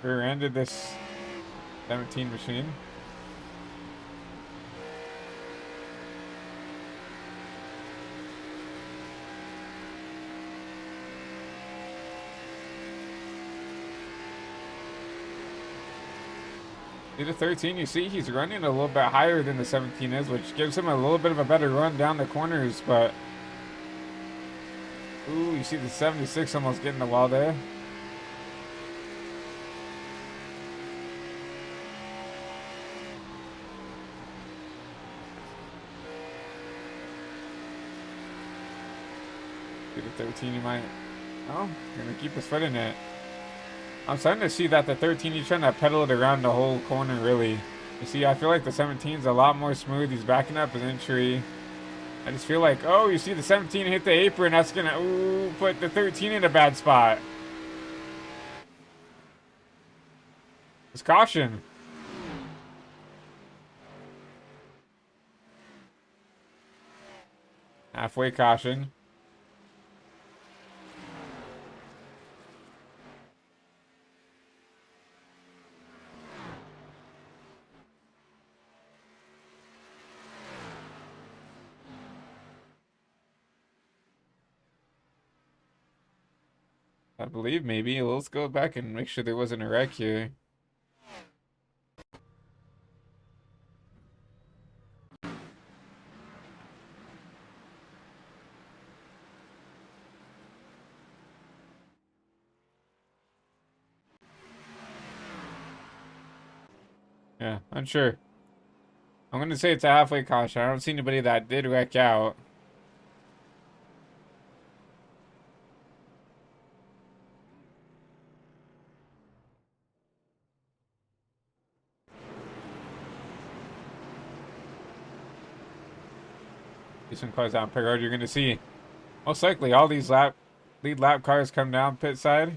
rear end of this 17 machine. See the 13, you see he's running a little bit higher than the 17 is, which gives him a little bit of a better run down the corners, but ooh, you see the 76 almost getting the wall there. See the 13, you might, oh, gonna keep his foot in it. I'm starting to see that the 13, he's trying to pedal it around the whole corner, really. You see, I feel like the 17 is a lot more smooth. He's backing up his entry. I just feel like, oh, you see the 17 hit the apron. That's going to, put the 13 in a bad spot. It's caution. Halfway caution. I believe maybe. Let's go back and make sure there wasn't a wreck here. Yeah, unsure. I'm going to say it's a halfway caution. I don't see anybody that did wreck out. Some cars down pit road, you're going to see most likely all these lead lap cars come down pit side.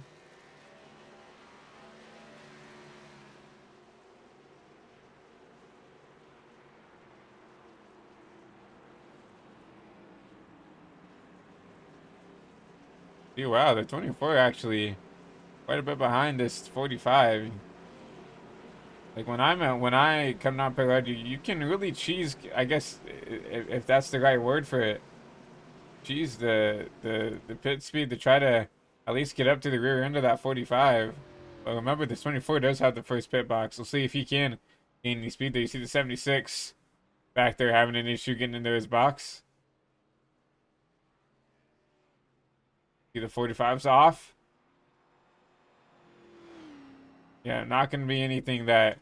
See, wow, the 24 actually quite a bit behind this 45. Like when I come down pit road, you can really cheese, I guess, if that's the right word for it. Cheese the pit speed to try to at least get up to the rear end of that 45. But remember, this 24 does have the first pit box. We'll see if he can gain any speed there. You see the 76 back there having an issue getting into his box. See the 45's off. Yeah, not going to be anything that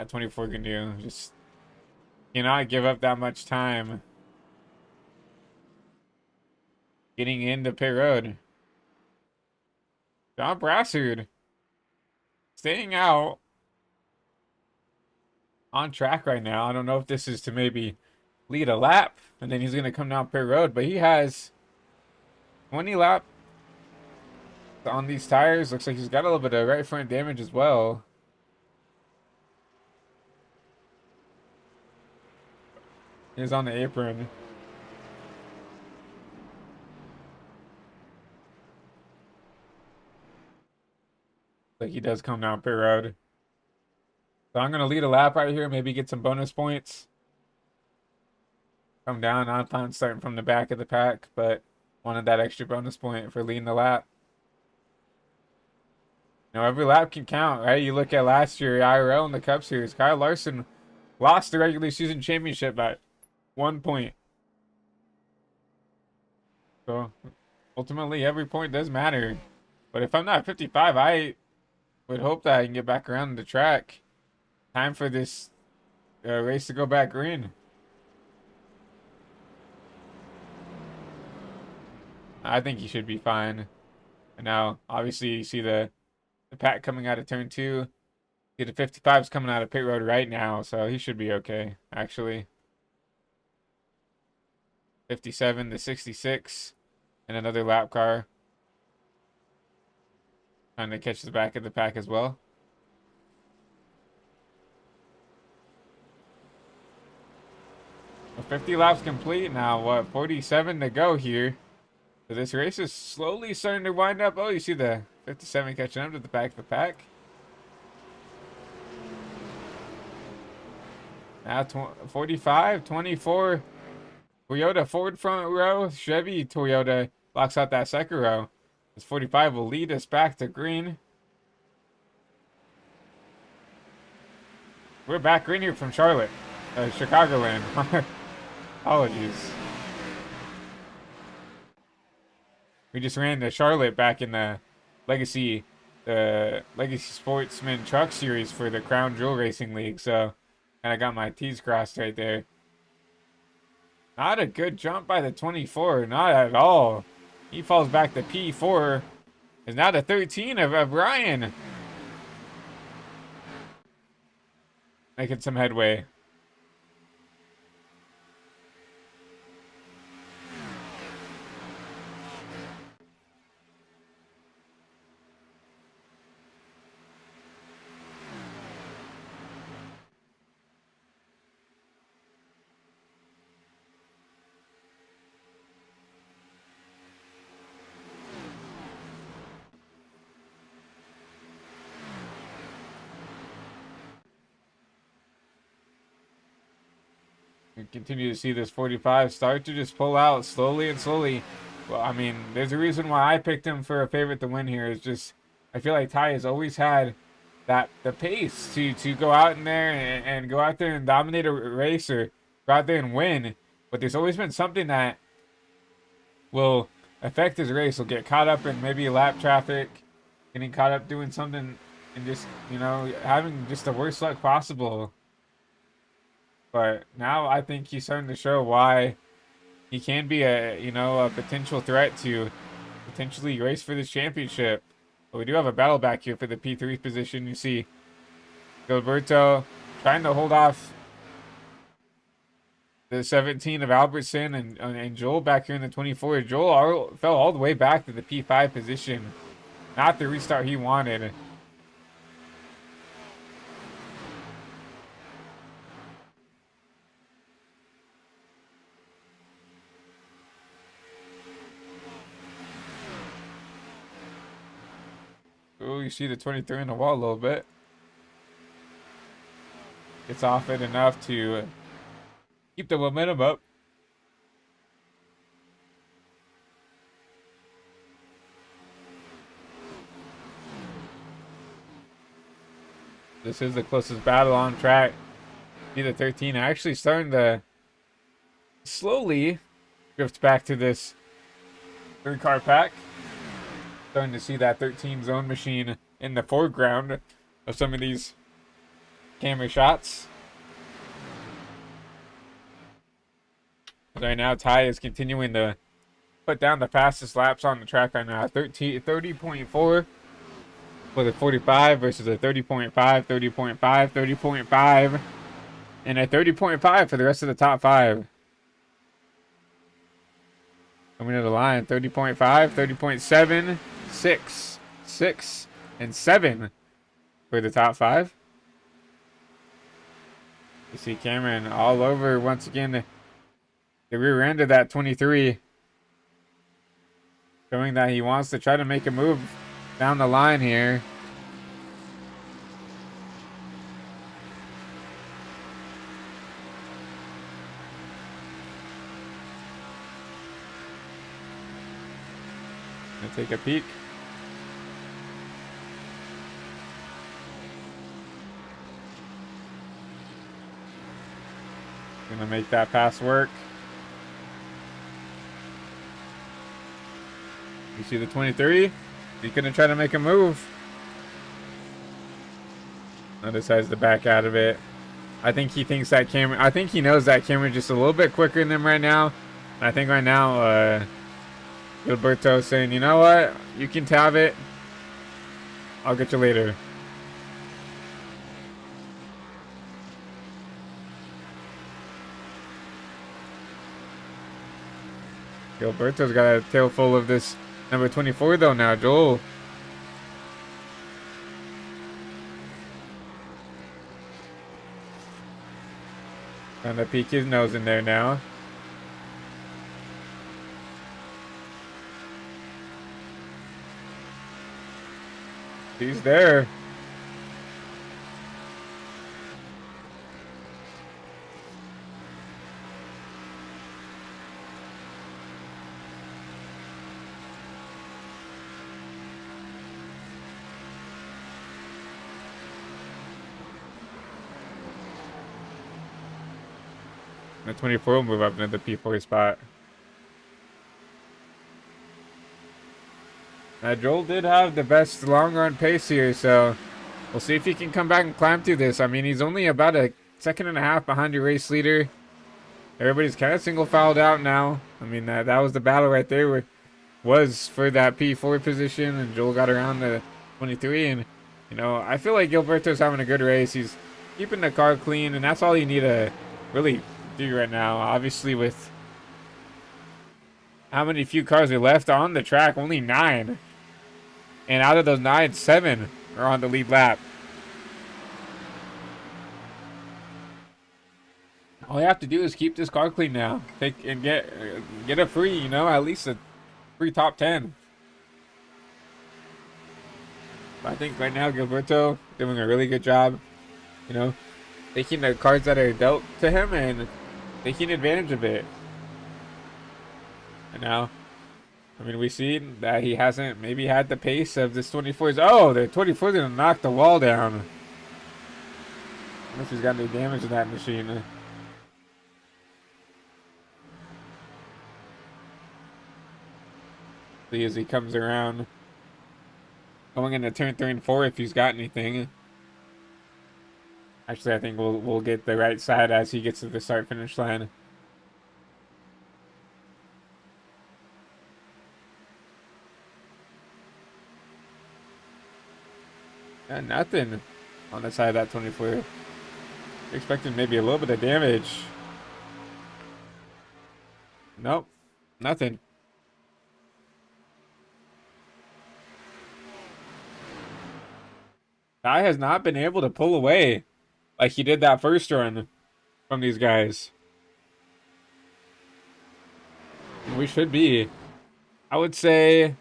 24 can do. Just cannot give up that much time getting into pit road. John Brassard staying out on track right now. I don't know if this is to maybe lead a lap and then he's going to come down pit road, but he has 20 laps on these tires. Looks like he's got a little bit of right front damage as well. He's on the apron. Like he does come down pit road. So I'm gonna lead a lap right here, maybe get some bonus points. Come down. I'm fine starting from the back of the pack, but wanted that extra bonus point for leading the lap. Every lap can count, right? You look at last year, IRL in the Cup Series, Kyle Larson lost the regular season championship by 1 point. So, ultimately, every point does matter. But if I'm not 55, I would hope that I can get back around the track. Time for this race to go back green. I think he should be fine. And now, obviously, you see the pack coming out of turn 2. See the 55's coming out of pit road right now, so he should be okay, actually. 57 to 66, and another lap car. Trying to catch the back of the pack as well. Well, 50 laps complete now. What, 47 to go here. So this race is slowly starting to wind up. Oh, you see the 57 catching up to the back of the pack. Now 45, 24. Toyota Ford front row. Chevy Toyota locks out that second row. This 45 will lead us back to green. We're back green here from Charlotte. Chicagoland. Apologies. We just ran to Charlotte back in the Legacy Sportsman Truck Series for the Crown Jewel Racing League. So, and I got my T's crossed right there. Not a good jump by the 24. Not at all. He falls back to P4. Is now the 13 of Ryan. Making some headway. We continue to see this 45 start to just pull out slowly and slowly. Well, I mean, there's a reason why I picked him for a favorite to win here. It's just, I feel like Ty has always had the pace to go out in there and go out there and dominate a race or go out there and win. But there's always been something that will affect his race. He'll get caught up in maybe lap traffic, getting caught up doing something and just, you know, having just the worst luck possible. But now I think he's starting to show why he can be a potential threat to potentially race for this championship. But we do have a battle back here for the P3 position. You see Gilberto trying to hold off the 17 of Albertson and Joel back here in the 24. Joel fell all the way back to the P5 position. Not the restart he wanted. Oh, you see the 23 in the wall a little bit. Gets off it enough to keep the momentum up. This is the closest battle on track. See the 13 actually starting to slowly drift back to this third car pack. Starting to see that 13 zone machine in the foreground of some of these camera shots. Right now, Ty is continuing to put down the fastest laps on the track right now. 30.4 for the 45 versus a 30.5, 30.5, 30.5, and a 30.5 for the rest of the top 5. Coming to the line, 30.5, 30.7, 6, and 7 for the top 5. You see Cameron all over once again the rear end of that 23. Showing that he wants to try to make a move down the line here. Gonna take a peek. Gonna make that pass work. You see the 23? He's gonna try to make a move. Now decides to back out of it. I think he thinks that Cameron, I think he knows that Cameron's just a little bit quicker than him right now. And I think right now, Gilberto is saying, you know what? You can tab it. I'll get you later. Gilberto's got a tail full of this number 24 though now, Joel. Trying to peek his nose in there now. He's there. The 24 will move up into the P4 spot. Joel did have the best long run pace here, so we'll see if he can come back and climb through this. I mean, he's only about a second and a half behind your race leader. Everybody's kind of single filed out now. I mean, that was the battle right there, where was for that P4 position, and Joel got around the 23. And you know, I feel like Gilberto's having a good race. He's keeping the car clean, and that's all you need to really do right now. Obviously, with how many few cars are left on the track, only 9. And out of those 9, 7 are on the lead lap. All you have to do is keep this car clean now. Take and get a free, you know, at least a free top 10. But I think right now Gilberto doing a really good job, you know, taking the cards that are dealt to him and taking advantage of it. And now, I mean, we see that he hasn't maybe had the pace of this 24's. Oh, the 24's gonna knock the wall down. I don't know if he's got any damage to that machine. See as he comes around, going into turn 3 and 4 if he's got anything. Actually, I think we'll get the right side as he gets to the start finish line. Yeah, nothing on the side of that 24. Expecting maybe a little bit of damage. Nope, nothing. Ty has not been able to pull away like he did that first run from these guys. We should be, I would say,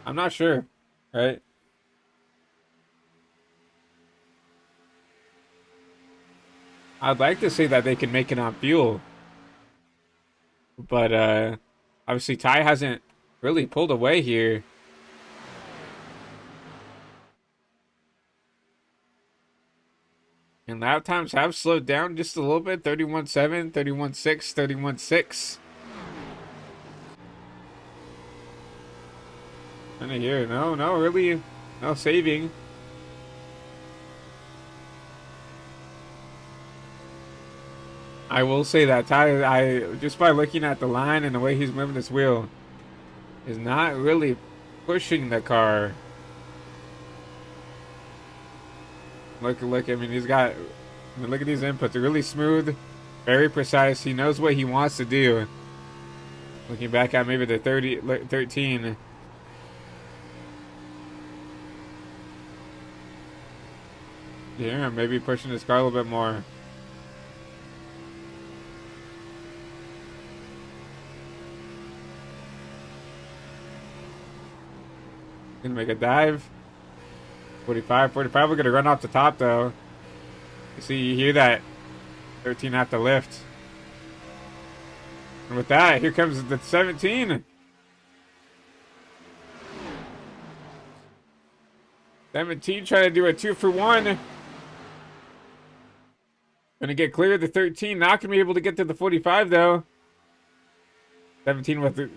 I'm not sure, right? I'd like to say that they can make it on fuel. But obviously Ty hasn't really pulled away here. And lap times have slowed down just a little bit. 31.7, 31.6, 31.6. And here, no, really, no saving. I will say that Ty, just by looking at the line and the way he's moving this wheel, is not really pushing the car. Look, I mean, he's got, I mean, look at these inputs. They're really smooth, very precise. He knows what he wants to do. Looking back at maybe the 13. Yeah, maybe pushing his car a little bit more. Gonna make a dive. 45. We're gonna run off the top though. You see, you hear that 13 have to lift. And with that, here comes the 17. 17 trying to do a 2-for-1. Gonna get clear of the 13. Not gonna be able to get to the 45 though. 17 with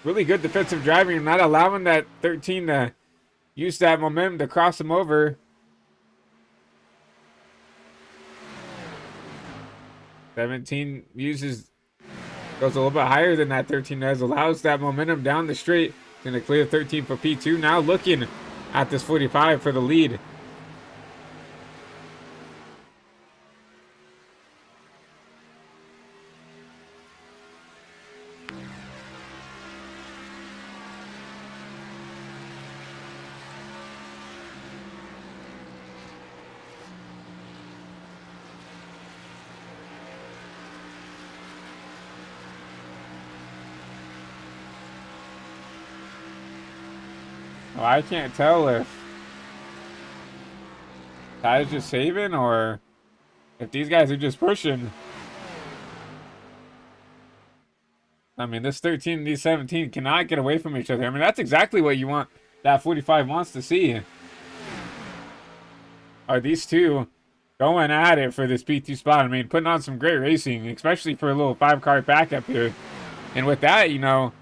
really good defensive driving, not allowing that 13 to use that momentum to cross him over. 17 goes a little bit higher than that 13 does, allows that momentum down the straight. Going to clear 13 for P2. Now looking at this 45 for the lead. Well, I can't tell if Ty's just saving or if these guys are just pushing. I mean, this 13 and these 17 cannot get away from each other. I mean, that's exactly what you want, that 45 wants to see. Are these two going at it for this P2 spot? I mean, putting on some great racing, especially for a little 5-car backup here. And with that, you know,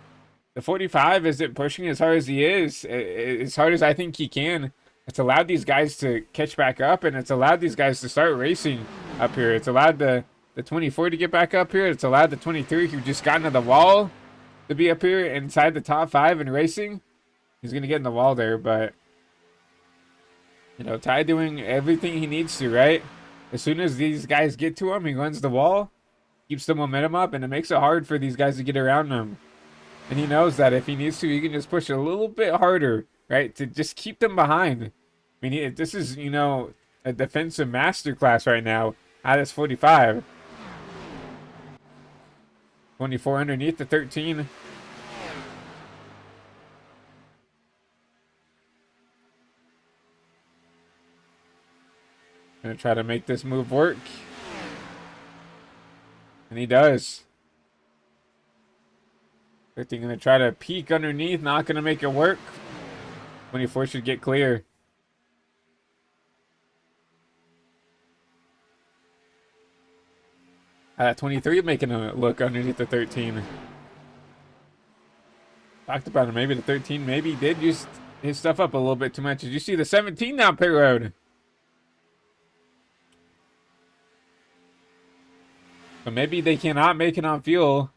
the 45 isn't pushing as hard as he is, as hard as I think he can. It's allowed these guys to catch back up, and it's allowed these guys to start racing up here. It's allowed the 24 to get back up here. It's allowed the 23 who just got into the wall to be up here inside the top 5 in racing. He's going to get in the wall there, but, you know, Ty doing everything he needs to, right? As soon as these guys get to him, he runs the wall, keeps the momentum up, and it makes it hard for these guys to get around him. And he knows that if he needs to, he can just push a little bit harder, right, to just keep them behind. I mean, this is, you know, a defensive masterclass right now at this 45. 24 underneath the 13. Gonna try to make this move work. And he does. 13 gonna try to peek underneath, not gonna make it work. 24 should get clear. That 23 making a look underneath the 13. Talked about it. Maybe the 13 maybe did use his stuff up a little bit too much. Did you see the 17 down pit road? But maybe they cannot make it on fuel.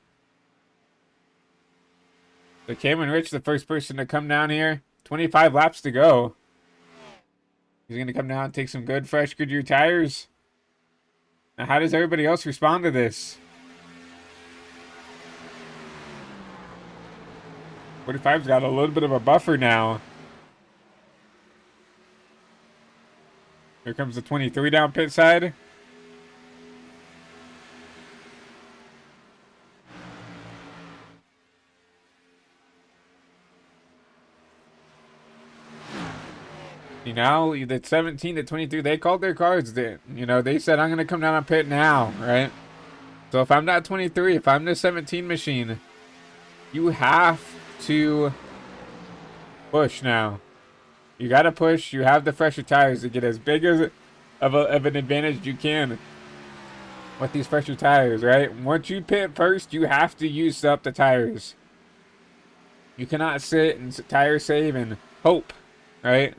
So Cameron Rich, the first person to come down here. 25 laps to go. He's going to come down and take some good, fresh Goodyear tires. Now, how does everybody else respond to this? 45's got a little bit of a buffer now. Here comes the 23 down pit side. You know, the 17 to 23, they called their cards. You know, they said, I'm going to come down on pit now, right? So if I'm not 23, if I'm the 17 machine, you have to push now. You got to push. You have the fresher tires to get as big as of an advantage you can with these fresher tires, right? Once you pit first, you have to use up the tires. You cannot sit and tire save and hope, right?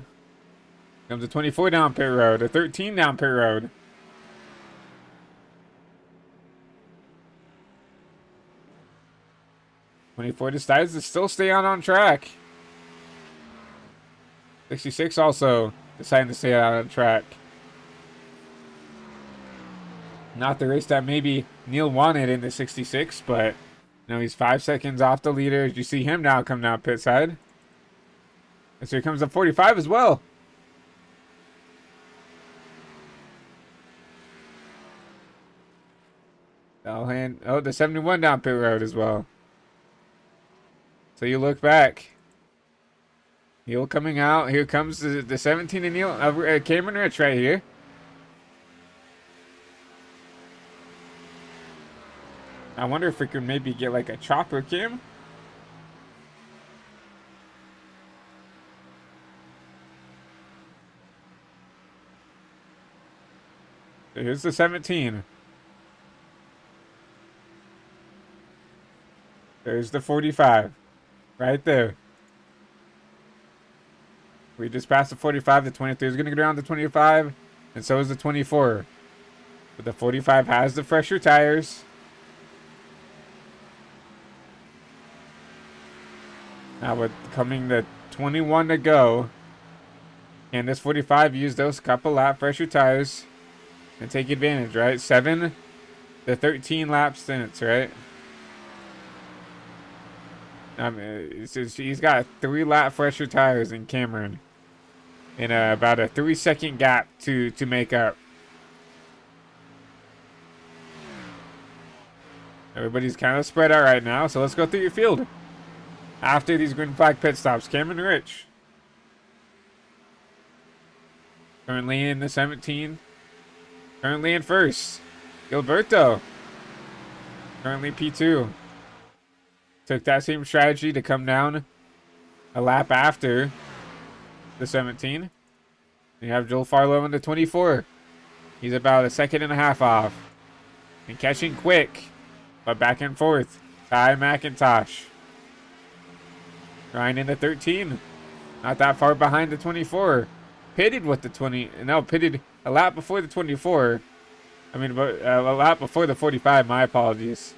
Comes a 24 down pit road, a 13 down pit road. '24 decides to still stay on track. 66 also deciding to stay out on track. Not the race that maybe Neil wanted in the 66, but you know, he's 5 seconds off the leader. You see him now come down pit side. And so here comes the 45 as well. Oh, the 71 down pit road as well. So you look back. Neil coming out. Here comes the 17 and Neil. Cameron Rich right here. I wonder if we could maybe get like a chopper cam. Here's the 17. There's the 45. Right there. We just passed the 45. The 23 is going to go down to 25. And so is the 24. But the 45 has the fresher tires. Now with coming to 21 to go, and this 45 use those couple lap fresher tires and take advantage, right? 7 to 13 lap stints, right? I mean, he's got 3 lap fresher tires in Cameron, and about a 3-second gap to make up. Everybody's kind of spread out right now, so let's go through your field. After these green flag pit stops, Cameron Rich currently in the 17, currently in first. Gilberto currently P2. Took that same strategy to come down a lap after the 17. You have Joel Farlow in the 24. He's about a 1.5 seconds off. And catching quick, but back and forth. Ty McIntosh. Ryan in the 13. Not that far behind the 24. Pitted with the 20. No, pitted a lap before the 24. I mean, a lap before the 45. My apologies.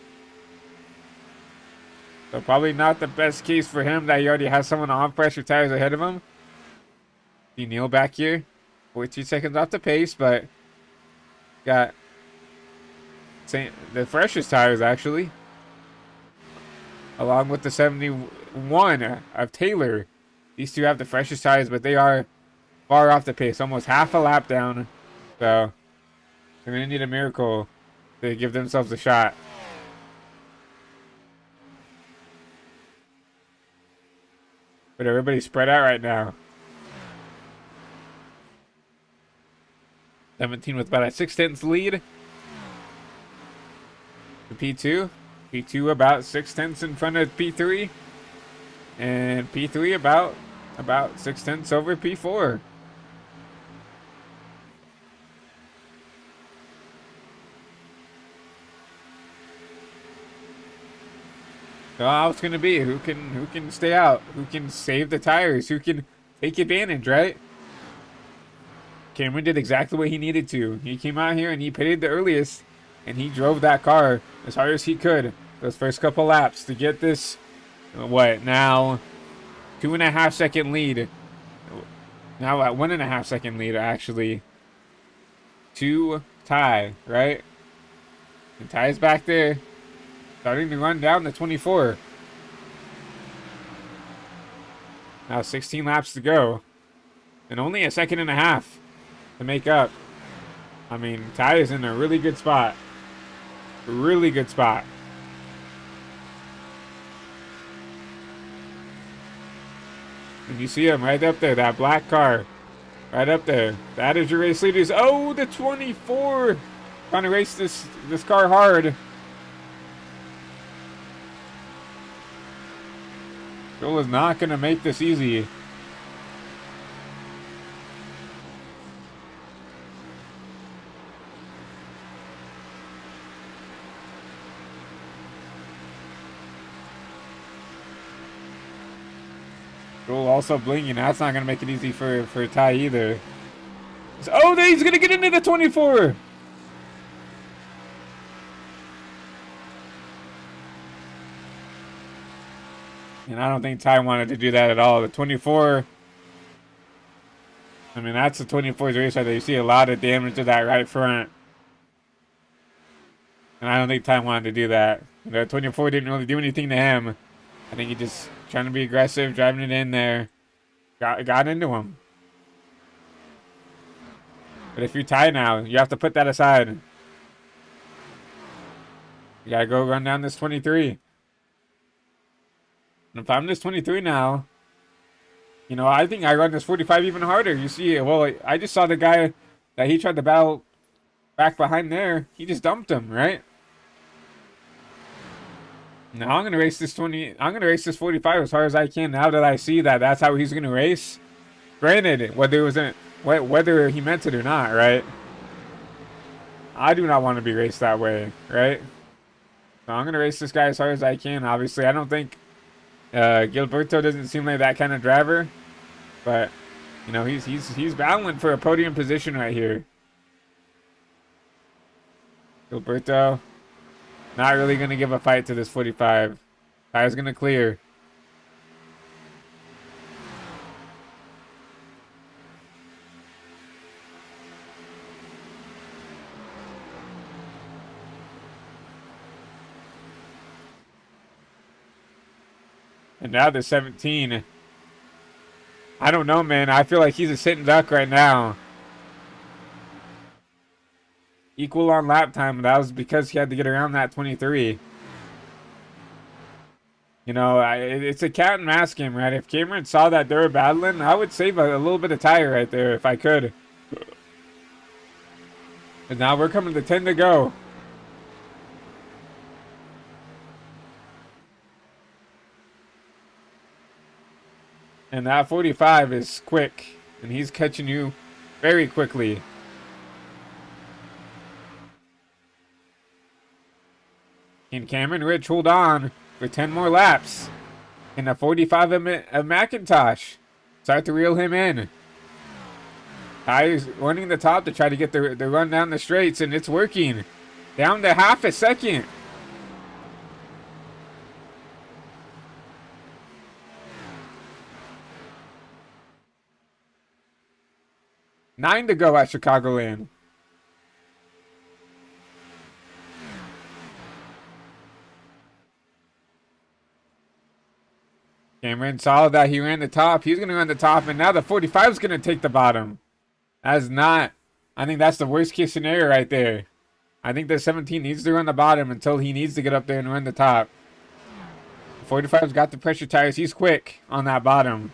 So probably not the best case for him that he already has someone on pressure tires ahead of him. See Neil back here. 14 seconds off the pace, but got the freshest tires actually. Along with the 71 of Taylor. These two have the freshest tires, but they are far off the pace. Almost half a lap down. So they're going to need a miracle to give themselves a shot. But everybody's spread out right now. 17 with about a 6/10 lead. The P2. P2 about 6/10 in front of P3. And P3 about 6/10 over P4. So how it's gonna be? Who can stay out? Who can save the tires? Who can take advantage, right? Cameron did exactly what he needed to. He came out here and he pitted the earliest, and he drove that car as hard as he could those first couple laps to get this, what, now 2.5 second lead. Now at 1.5 second lead, actually, to Ty, right? And Ty's back there, starting to run down the 24. Now 16 laps to go, and only 1.5 seconds to make up. I mean, Ty is in a really good spot. Really good spot. And you see him right up there, that black car. Right up there. That is your race leaders. Oh, the 24! Trying to race this car hard. Joel is not going to make this easy. Joel also blinging. That's not going to make it easy for Ty either. Oh, he's going to get into the 24! And I don't think Ty wanted to do that at all. The 24, I mean, that's the 24's race right there. You see a lot of damage to that right front. And I don't think Ty wanted to do that. The 24 didn't really do anything to him. I think he just trying to be aggressive, driving it in there. Got into him. But if you're Ty now, you have to put that aside. You gotta go run down this 23. And if I'm this 23 now, you know, I think I run this 45 even harder. You see, well, I just saw the guy that he tried to battle back behind there. He just dumped him, right? Now I'm gonna race this 20. I'm gonna race this 45 as hard as I can. Now that I see that that's how he's gonna race. Granted, whether he meant it or not, right? I do not want to be raced that way, right? So I'm gonna race this guy as hard as I can. Obviously, I don't think Gilberto doesn't seem like that kind of driver, but you know he's battling for a podium position right here. Gilberto, not really going to give a fight to this 45. Tire's going to clear. And now the 17. I don't know, man. I feel like he's a sitting duck right now. Equal on lap time, that was because he had to get around that 23. You know, it's a cat and mouse game, right? If Cameron saw that they were battling, I would save a little bit of tire right there if I could. And now we're coming to 10 to go. And that 45 is quick, and he's catching you very quickly. Can Cameron Rich hold on for 10 more laps? In the 45 of McIntosh. Start to reel him in. Ty's running the top to try to get the run down the straights, and it's working. Down to half a second. Nine to go at Chicagoland. Cameron saw that he ran the top. He's going to run the top, and now the 45 is going to take the bottom. That's not... I think that's the worst case scenario right there. I think the 17 needs to run the bottom until he needs to get up there and run the top. The 45's got the pressure tires. He's quick on that bottom.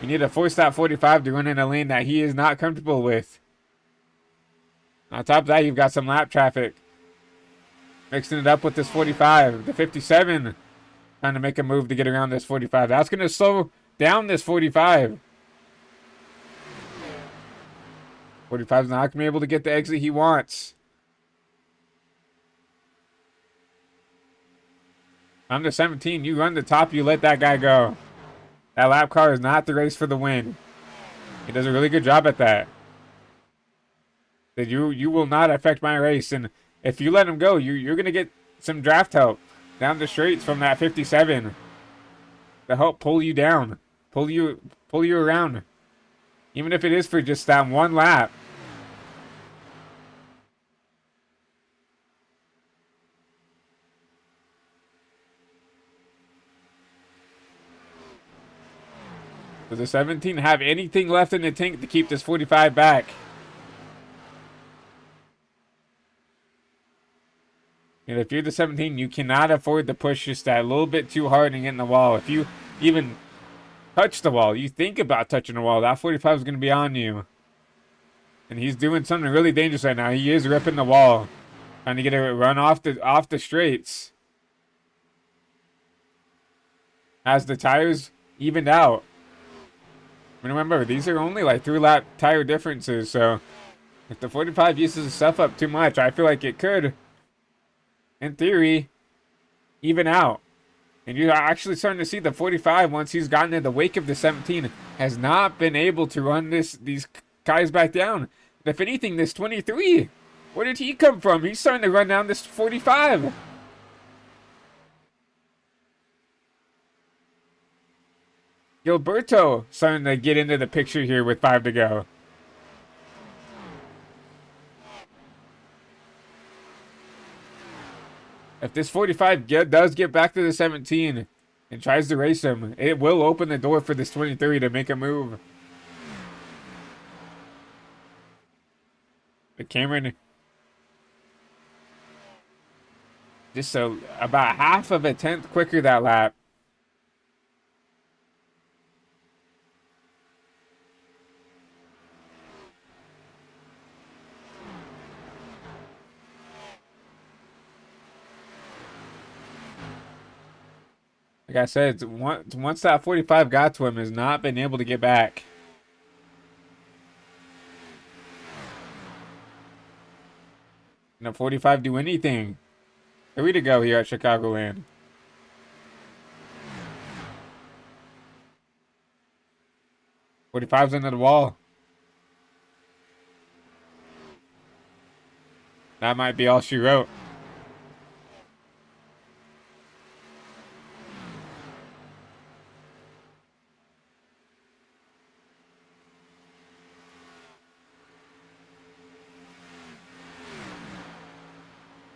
You need to force that 45 to run in a lane that he is not comfortable with. On top of that, you've got some lap traffic. Mixing it up with this 45. The 57 trying to make a move to get around this 45. That's going to slow down this 45. 45's not going to be able to get the exit he wants. On the 17, you run the top, you let that guy go. That lap car is not the race for the win. He does a really good job at that. That you will not affect my race, and if you let him go, you're gonna get some draft help down the straights from that 57 to help pull you down, pull you around, even if it is for just that one lap. Does the 17 have anything left in the tank to keep this 45 back? And if you're the 17, you cannot afford to push just that little bit too hard and get in the wall. If you even touch the wall, you think about touching the wall, that 45 is going to be on you. And he's doing something really dangerous right now. He is ripping the wall, trying to get a run off the straights. As the tires evened out. Remember, these are only like 3-lap tire differences, so if the 45 uses the stuff up too much, I feel like it could, in theory, even out. And you're actually starting to see the 45, once he's gotten in the wake of the 17, has not been able to run these guys back down. And if anything, this 23, where did he come from? He's starting to run down this 45. Gilberto starting to get into the picture here with 5 to go. If this 45 does get back to the 17 and tries to race him, it will open the door for this 23 to make a move. But Cameron, just about half of a tenth quicker that lap. Like I said, once that 45 got to him, has not been able to get back. And the 45 do anything. 3 to go here at Chicagoland. '45's into the wall. That might be all she wrote.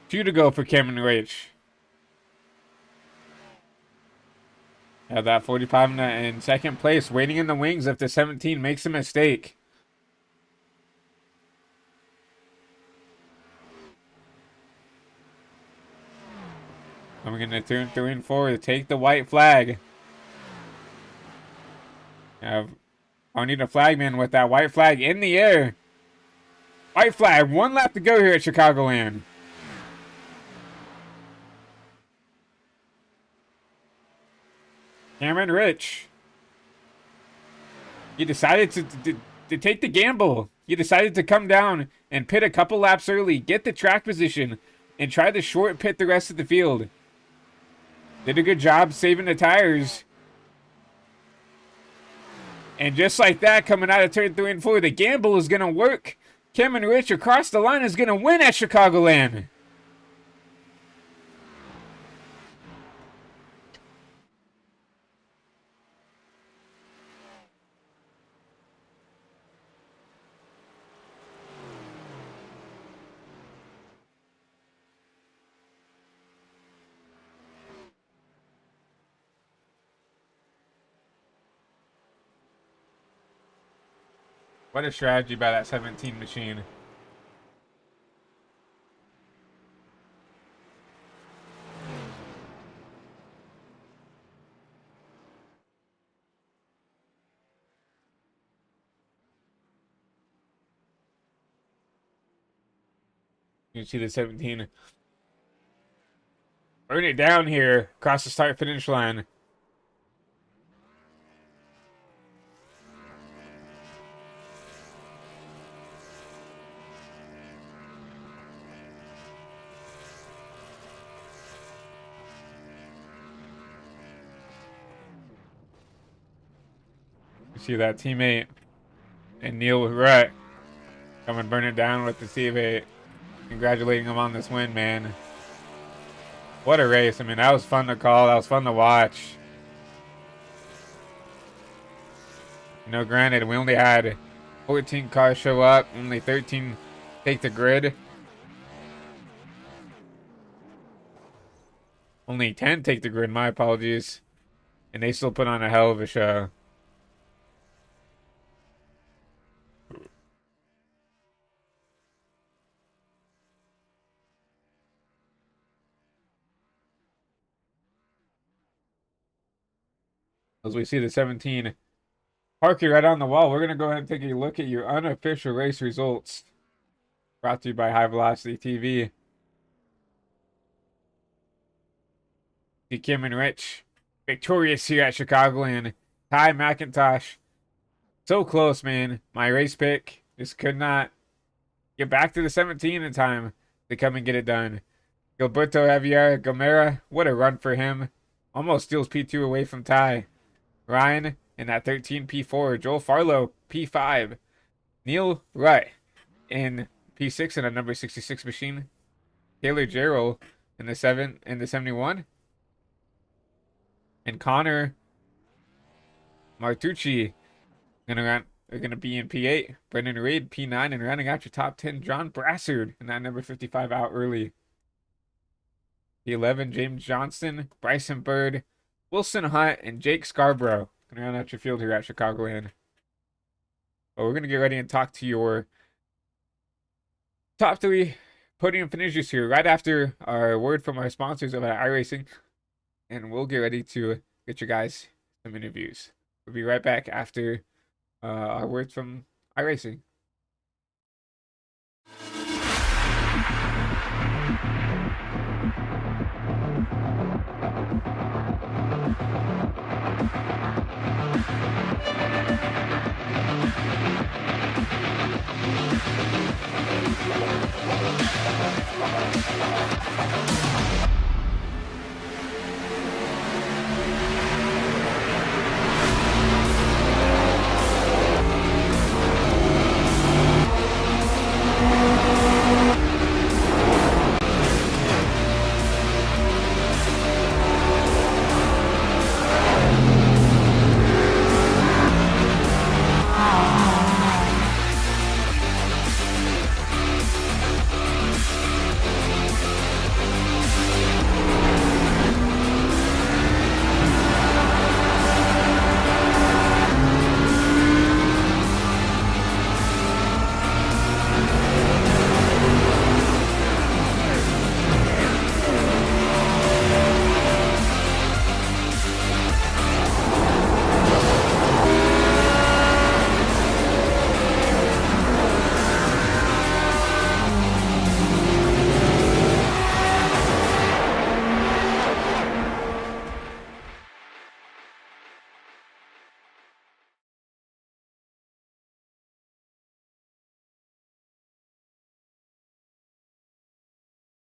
Two to go for Cameron Rich. Have that 45 in second place, waiting in the wings if the 17 makes a mistake. I'm going to turn 3 and 4 to take the white flag. Have Arnita Flagman with that white flag in the air. White flag, 1 lap to go here at Chicagoland. Cameron Rich. You decided to take the gamble. You decided to come down and pit a couple laps early, get the track position, and try to short pit the rest of the field. Did a good job saving the tires. And just like that, coming out of turn 3 and 4, the gamble is going to work. Cameron Rich across the line is going to win at Chicagoland. What a strategy by that 17 machine. You see the 17 burn it down here across the start finish line. See that teammate and Neil Rutt come and burn it down with the CV8. Congratulating him on this win, man. What a race. I mean, that was fun to call. That was fun to watch. You know, granted, we only had 14 cars show up. Only 13 take the grid. Only 10 take the grid, my apologies. And they still put on a hell of a show. As we see the 17 parking right on the wall, we're going to go ahead and take a look at your unofficial race results. Brought to you by High Velocity TV. See Cameron Rich, victorious here at Chicagoland. Ty McIntosh, so close, man. My race pick just could not get back to the 17 in time to come and get it done. Gilberto Javier Gomera, what a run for him. Almost steals P2 away from Ty. Ryan in that 13 P4. Joel Farlow P5. Neil Rutt in P6 in a number 66 machine. Taylor Jarrell in the 71. And Connor Martucci are gonna be in P8. Brendan Reid P9, and rounding out your top 10, John Brassard in that number 55 out early. P11, James Johnston, Bryson Bird, Wilson Hunt, and Jake Scarborough. Gonna round out your field here at Chicagoland. But we're gonna get ready and talk to your top 3 podium finishers here right after our word from our sponsors over at iRacing. And we'll get ready to get you guys some interviews. We'll be right back after our words from iRacing.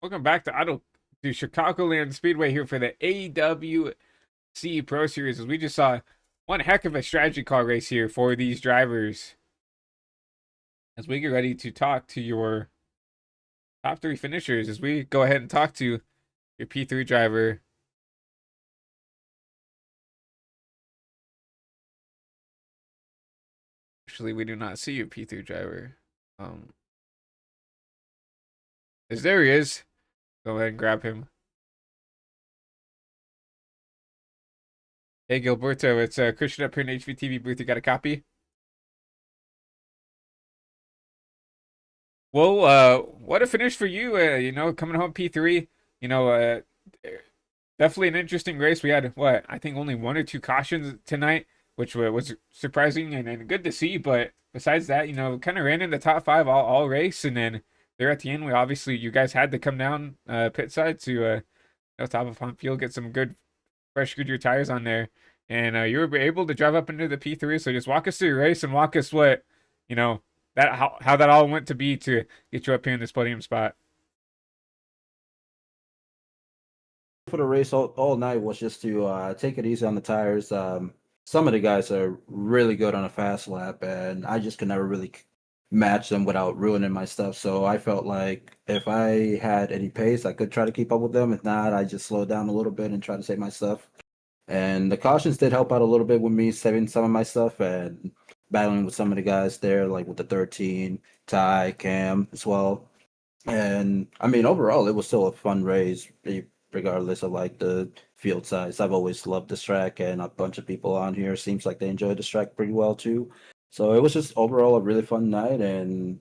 Welcome back to Chicagoland Speedway here for the AWC Pro Series. As we just saw one heck of a strategy car race here for these drivers. As we get ready to talk to your top three finishers, as we go ahead and talk to your P3 driver. Actually, we do not see your P3 driver. There he is. Go ahead and grab him. Hey Gilberto, it's Christian up here in the HVTV booth. You got a copy? Well, what a finish for you. Coming home P3. Definitely an interesting race. We had I think only one or two cautions tonight, which was surprising and good to see. But besides that, kind of ran in the top five all race, and then there at the end, you guys had to come down pit side to top of on field, get some good fresh Goodyear tires on there, and you were able to drive up into the P3. So just walk us through your race and walk us what that how that all went to be to get you up here in this podium spot. For the race all night was just to take it easy on the tires. Some of the guys are really good on a fast lap, and I just could never really match them without ruining my stuff. So I felt like if I had any pace, I could try to keep up with them. If not, I just slow down a little bit and try to save my stuff. And the cautions did help out a little bit with me saving some of my stuff and battling with some of the guys there, like with the 13, Ty, Cam as well. And I mean, overall, it was still a fun race, regardless of like the field size. I've always loved this track, and a bunch of people on here seems like they enjoyed this track pretty well too. So it was just overall a really fun night, and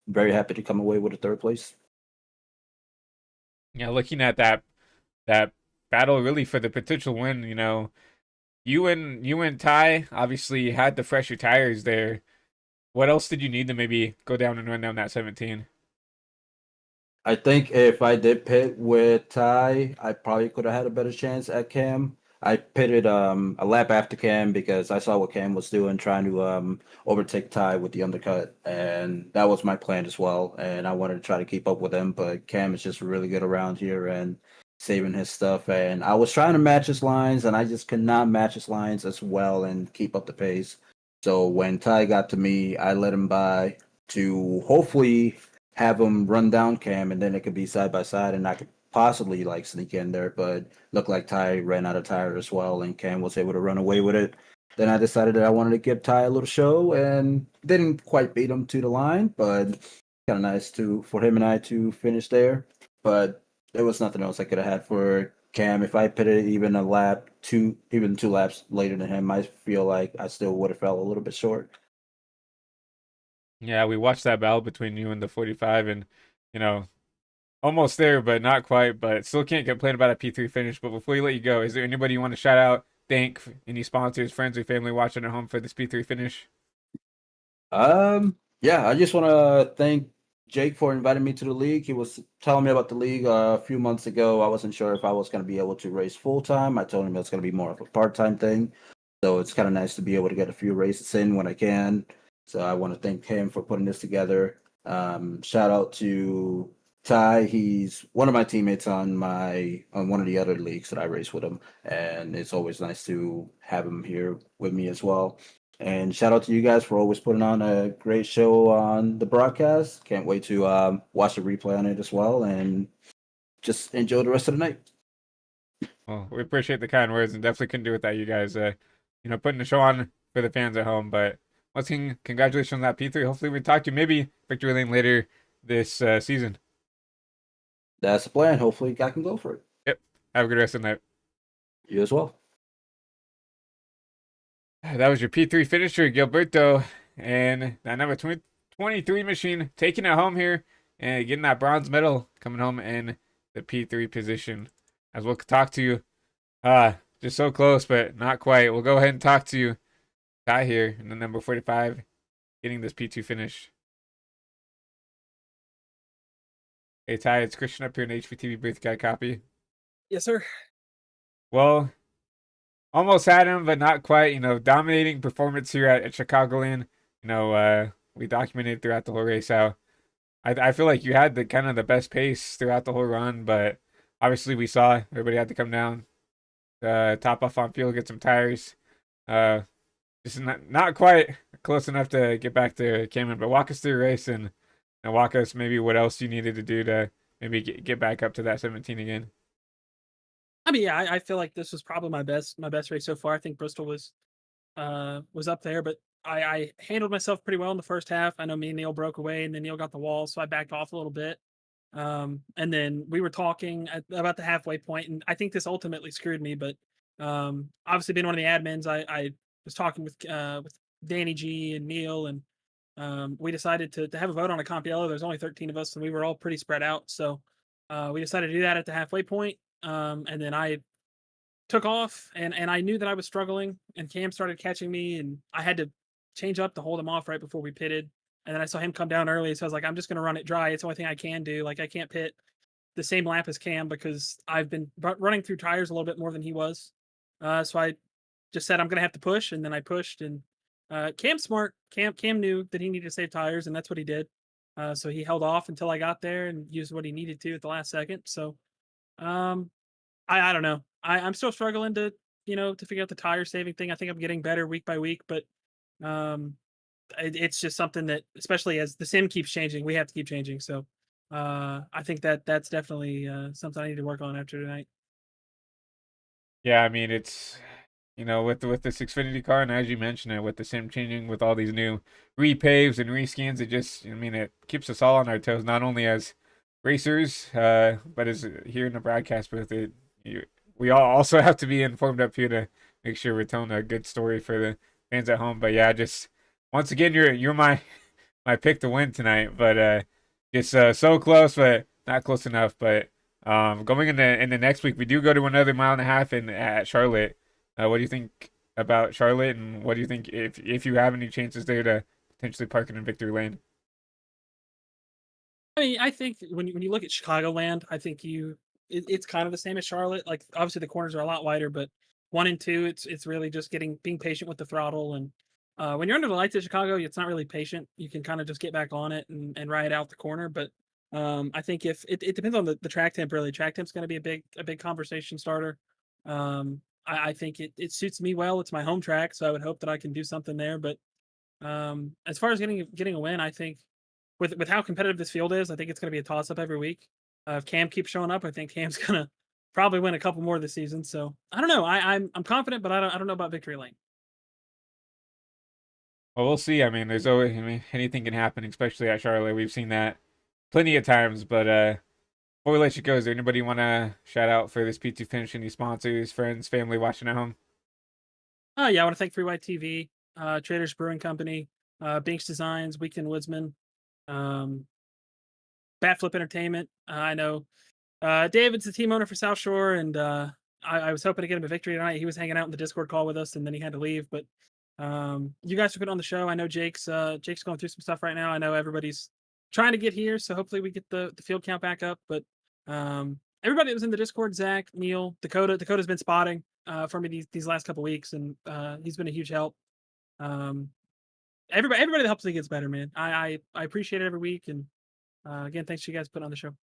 very happy to come away with a third place. Yeah, looking at that battle really for the potential win, you and Ty obviously had the fresher tires there. What else did you need to maybe go down and run down that 17? I think if I did pit with Ty, I probably could have had a better chance at Cam. I pitted a lap after Cam because I saw what Cam was doing, trying to overtake Ty with the undercut, and that was my plan as well. And I wanted to try to keep up with him, but Cam is just really good around here and saving his stuff. And I was trying to match his lines, and I just could not match his lines as well and keep up the pace. So when Ty got to me, I let him by to hopefully have him run down Cam, and then it could be side by side, and I could possibly like sneak in there. But looked like Ty ran out of tire as well, and Cam was able to run away with it. Then I decided that I wanted to give Ty a little show, and didn't quite beat him to the line, but kind of nice for him and I to finish there. But there was nothing else I could have had for Cam. If I pitted even even two laps later than him, I feel like I still would have fell a little bit short. Yeah, we watched that battle between you and the 45, and almost there, but not quite. But still can't complain about a P3 finish. But before we let you go, is there anybody you want to shout out, thank, any sponsors, friends, or family watching at home for this P3 finish? Yeah, I just want to thank Jake for inviting me to the league. He was telling me about the league a few months ago. I wasn't sure if I was going to be able to race full time. I told him it's going to be more of a part time thing. So it's kind of nice to be able to get a few races in when I can. So I want to thank him for putting this together. Shout out to Ty. He's one of my teammates on one of the other leagues that I race with him, and it's always nice to have him here with me as well. And shout out to you guys for always putting on a great show on the broadcast. Can't wait to watch the replay on it as well, and just enjoy the rest of the night. Well, we appreciate the kind words, and definitely couldn't do without you guys. Putting the show on for the fans at home. But once again, congratulations on that P3. Hopefully, we talk to you maybe victory lane later this season. That's the plan. Hopefully, I can go for it. Yep. Have a good rest of the night. You as well. That was your P3 finisher, Gilberto, and that number 23 machine taking it home here and getting that bronze medal, coming home in the P3 position. As we'll talk to you, just so close, but not quite. We'll go ahead and talk to you, Ty here, and the number 45, getting this P2 finish. Hey Ty, it's Christian up here in the HVTV booth. Got a copy? Yes, sir. Well, almost had him, but not quite. Dominating performance here at Chicagoland. We documented throughout the whole race how I feel like you had the kind of the best pace throughout the whole run, but obviously we saw everybody had to come down, top off on fuel, get some tires. Uh, just not quite close enough to get back to Cameron. But walk us through the race and walk us maybe what else you needed to do to maybe get back up to that 17 again. I mean, yeah, I feel like this was probably my best race so far. I think Bristol was up there, but I handled myself pretty well in the first half. I know me and Neil broke away, and then Neil got the wall, so I backed off a little bit. And then we were talking about the halfway point, and I think this ultimately screwed me. But obviously, being one of the admins, I was talking with Danny G and Neil, and we decided to have a vote on a comp yellow. There's only 13 of us, and we were all pretty spread out. So we decided to do that at the halfway point. And then I took off, and I knew that I was struggling, and Cam started catching me, and I had to change up to hold him off right before we pitted. And then I saw him come down early, so I was like, I'm just gonna run it dry. It's the only thing I can do. Like I can't pit the same lap as Cam because I've been running through tires a little bit more than he was. So I just said I'm gonna have to push, and then I pushed. And Cam's smart. Cam knew that he needed to save tires, and that's what he did. So he held off until I got there and used what he needed to at the last second. So I don't know. I'm still struggling to to figure out the tire saving thing. I think I'm getting better week by week, but it's just something that, especially as the sim keeps changing, we have to keep changing. So I think that's definitely something I need to work on after tonight. Yeah, I mean it's with this Xfinity car, and as you mentioned it, with the sim changing, with all these new repaves and reskins, it just it keeps us all on our toes, not only as racers, but as here in the broadcast booth. We all also have to be informed up here to make sure we're telling a good story for the fans at home. But yeah, just once again, you're my pick to win tonight, but just so close, but not close enough. But going into next week, we do go to another mile and a half at Charlotte. What do you think about Charlotte, and what do you think if you have any chances there to potentially park it in victory lane? I mean, I think when you look at Chicagoland, I think it's kind of the same as Charlotte. Like obviously the corners are a lot wider, but 1 and 2, it's really just being patient with the throttle. And when you're under the lights at Chicago, it's not really patient. You can kind of just get back on it and ride out the corner. But I think if it depends on the track temp. Really, track temp's going to be a big conversation starter. I think it suits me well. It's my home track, so I would hope that I can do something there. But as far as getting a win, I think with how competitive this field is, I think it's going to be a toss up every week. If Cam keeps showing up, I think Cam's going to probably win a couple more this season. So I don't know. I'm confident, but I don't know about victory lane. Well, we'll see. I mean, there's always anything can happen, especially at Charlotte. We've seen that plenty of times. But before we let you go, is there anybody you want to shout out for this P2 finish? Any sponsors, friends, family watching at home? Yeah, I want to thank Free White TV, Traders Brewing Company, Binks Designs, Weekend Woodsman, Batflip Entertainment. I know David's the team owner for South Shore, and I was hoping to get him a victory tonight. He was hanging out in the Discord call with us, and then he had to leave. But you guys are putting on the show. I know Jake's going through some stuff right now. I know everybody's trying to get here, so hopefully we get the field count back up. But everybody that was in the Discord, Zach, Neil, Dakota's been spotting for me these last couple weeks, and he's been a huge help. Everybody that helps me gets better, man. I appreciate it every week, and again, thanks to you guys putting on the show.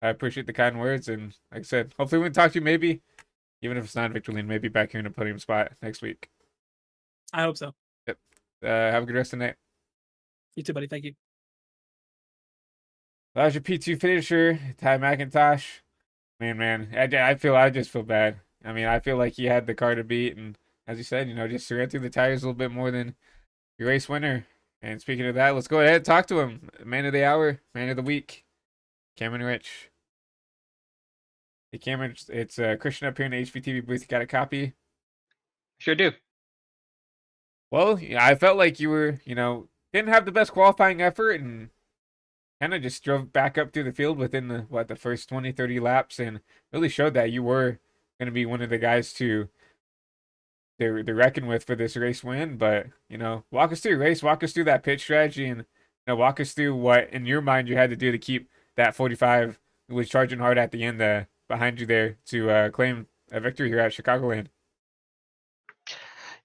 I appreciate the kind words, and like I said, hopefully we can talk to you, maybe, even if it's not victory lane, maybe back here in a podium spot next week. I hope so. Yep. Have a good rest of the night. You too, buddy. Thank you. That was your P2 finisher, Ty McIntosh. Man, I just feel bad. I mean, I feel like he had the car to beat, and as you said, just ran through the tires a little bit more than your race winner. And speaking of that, let's go ahead and talk to him. Man of the hour, man of the week, Cameron Rich. Hey, Cameron, it's Christian up here in the HVTV booth. You got a copy? Sure do. Well, yeah, I felt like you were, didn't have the best qualifying effort and kind of just drove back up through the field within the first 20, 30 laps, and really showed that you were going to be one of the guys to reckon with for this race win. But, walk us through the race, walk us through that pit strategy, and walk us through what, in your mind, you had to do to keep that 45 who was charging hard at the end behind you there to claim a victory here at Chicagoland.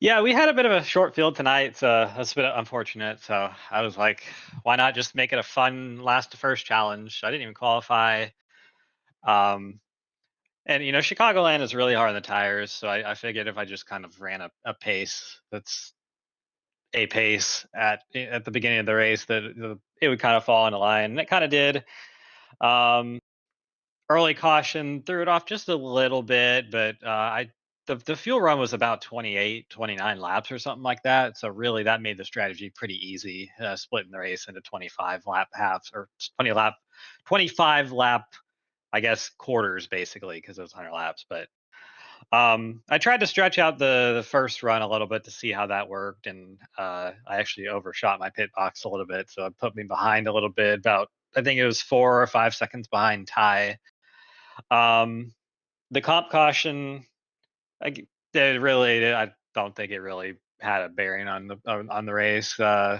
Yeah, we had a bit of a short field tonight, so that's a bit unfortunate. So I was like, why not just make it a fun last to first challenge? I didn't even qualify. Um, and Chicagoland is really hard on the tires, so I figured if I just kind of ran a pace that's a pace at the beginning of the race, that it would kind of fall into line, and it kind of did. Um, Early caution threw it off just a little bit, but the fuel run was about 28, 29 laps or something like that. So really, that made the strategy pretty easy, splitting the race into 25 lap halves or 25 lap, I guess, quarters basically, because it was 100 laps. But I tried to stretch out the first run a little bit to see how that worked, and I actually overshot my pit box a little bit, so it put me behind a little bit. About I think it was 4 or 5 seconds behind Ty. Um, the comp caution, I don't think it really had a bearing on the race. I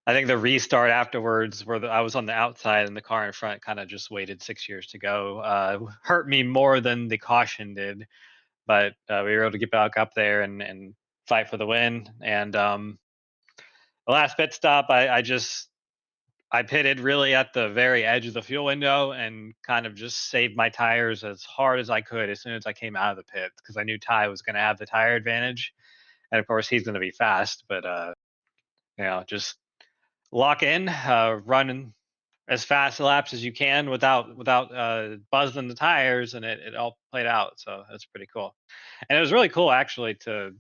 think the restart afterwards, where I was on the outside and the car in front kind of just waited 6 years to go, hurt me more than the caution did. But we were able to get back up there and fight for the win. And the last pit stop, I pitted really at the very edge of the fuel window and kind of just saved my tires as hard as I could as soon as I came out of the pit, because I knew Ty was going to have the tire advantage, and of course he's going to be fast. But just lock in, run as fast laps as you can without buzzing the tires, and it all played out. So that's pretty cool, and it was really cool actually to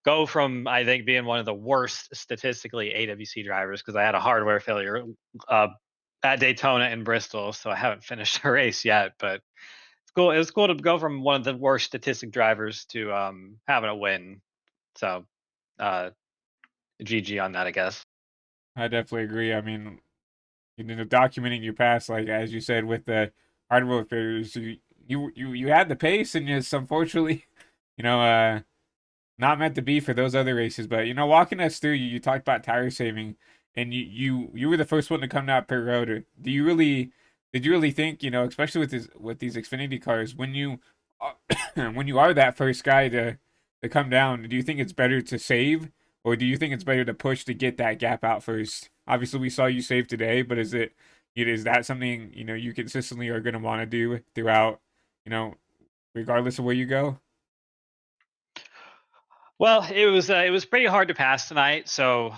go from, I think, being one of the worst statistically AWC drivers, because I had a hardware failure uh, at Daytona and Bristol, so I haven't finished a race yet. But it's cool. It was cool to go from one of the worst statistic drivers to having a win. So, GG on that, I guess. I definitely agree. I mean, documenting your past, like as you said, with the hardware failures, you had the pace, and just unfortunately, you know, not meant to be for those other races. But walking us through, you talked about tire saving, and you were the first one to come down pit road. Did you really think, especially with these Xfinity cars, when you when you are that first guy to come down, do you think it's better to save, or do you think it's better to push to get that gap out first? Obviously, we saw you save today, but is that something you consistently are going to want to do throughout, regardless of where you go? Well, it was pretty hard to pass tonight, so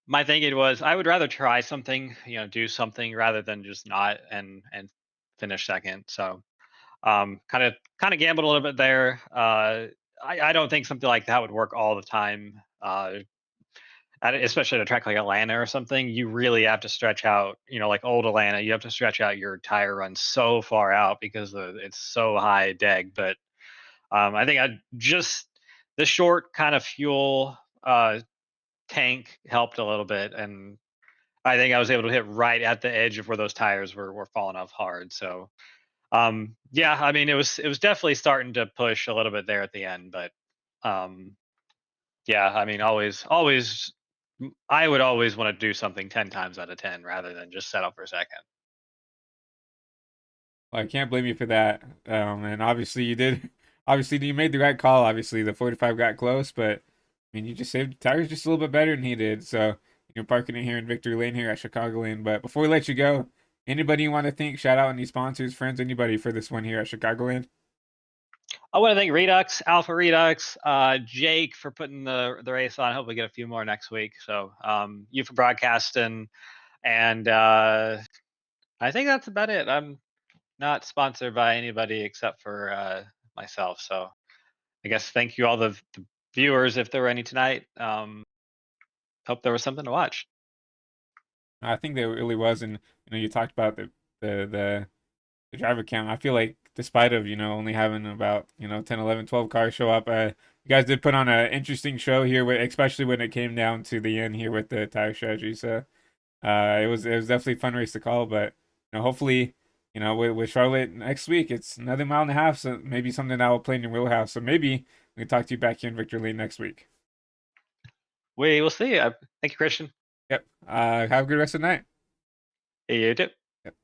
my thinking was I would rather try something, do something rather than just not and finish second. So kind of gambled a little bit there. I don't think something like that would work all the time. Especially at a track like Atlanta or something, you really have to stretch out. Like old Atlanta, you have to stretch out your tire run so far out because it's so high deg. But I think I just the short kind of fuel tank helped a little bit, and I think I was able to hit right at the edge of where those tires were falling off hard. So yeah, I mean it was definitely starting to push a little bit there at the end, but yeah, I mean always I would always want to do something 10 times out of 10 rather than just settle for second. Well, I can't blame you for that. And obviously you did. Obviously you made the right call. Obviously the 45 got close, but I mean you just saved the tires just a little bit better than he did. So you're parking it here in Victory Lane here at Chicagoland. But before we let you go, anybody you want to thank? Shout out any sponsors, friends, anybody for this one here at Chicagoland? I want to thank Redux, Alpha Redux, Jake for putting the race on. I hope we get a few more next week. So you for broadcasting, and I think that's about it. I'm not sponsored by anybody except for myself. So I guess thank you all the viewers if there were any tonight. Hope there was something to watch. I think there really was, and you talked about the the driver count. I feel like despite of only having about 10, 11, 12 cars show up, you guys did put on an interesting show here, especially when it came down to the end here with the tire strategy. So it was definitely a fun race to call, but hopefully with Charlotte next week, it's another mile and a half, so maybe something that will play in your wheelhouse. So maybe we can talk to you back here in Victor Lane next week. We will see. Thank you, Christian. Yep. Have a good rest of the night. You too. Yep.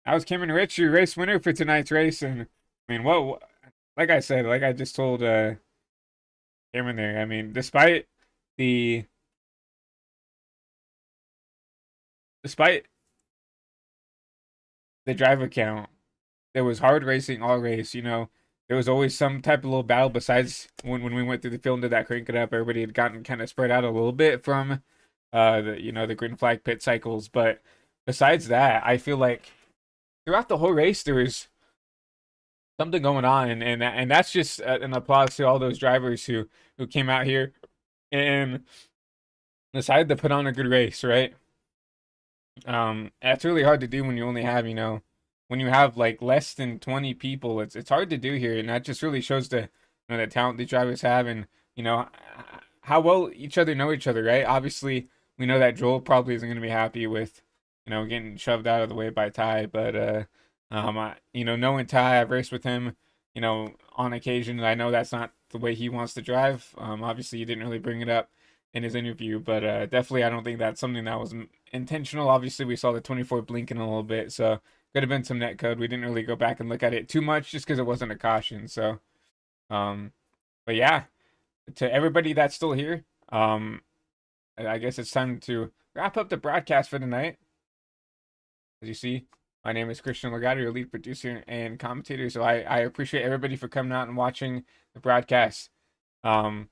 That was Cameron Rich, your race winner for tonight's race, and I mean, like I said, like I just told Cameron there. I mean, despite the driver count, there was hard racing all race. You know, there was always some type of little battle. Besides when we went through the field into that crank it up, everybody had gotten kind of spread out a little bit from the green flag pit cycles. But besides that, I feel like throughout the whole race there was something going on, and that's just an applause to all those drivers who came out here and decided to put on a good race, right? That's really hard to do when you only have, when you have like less than 20 people. It's hard to do here, and that just really shows the talent the drivers have, and how well each other know each other, right? Obviously, we know that Joel probably isn't going to be happy with getting shoved out of the way by Ty, but knowing Ty, I've raced with him, on occasion, and I know that's not the way he wants to drive. Obviously, he didn't really bring it up in his interview, but definitely I don't think that's something that was intentional. Obviously, we saw the 24 blinking a little bit, so could have been some net code. We didn't really go back and look at it too much just because it wasn't a caution. So, but yeah, to everybody that's still here, I guess it's time to wrap up the broadcast for tonight. As you see, my name is Christian Legato, your lead producer and commentator. So I appreciate everybody for coming out and watching the broadcast. If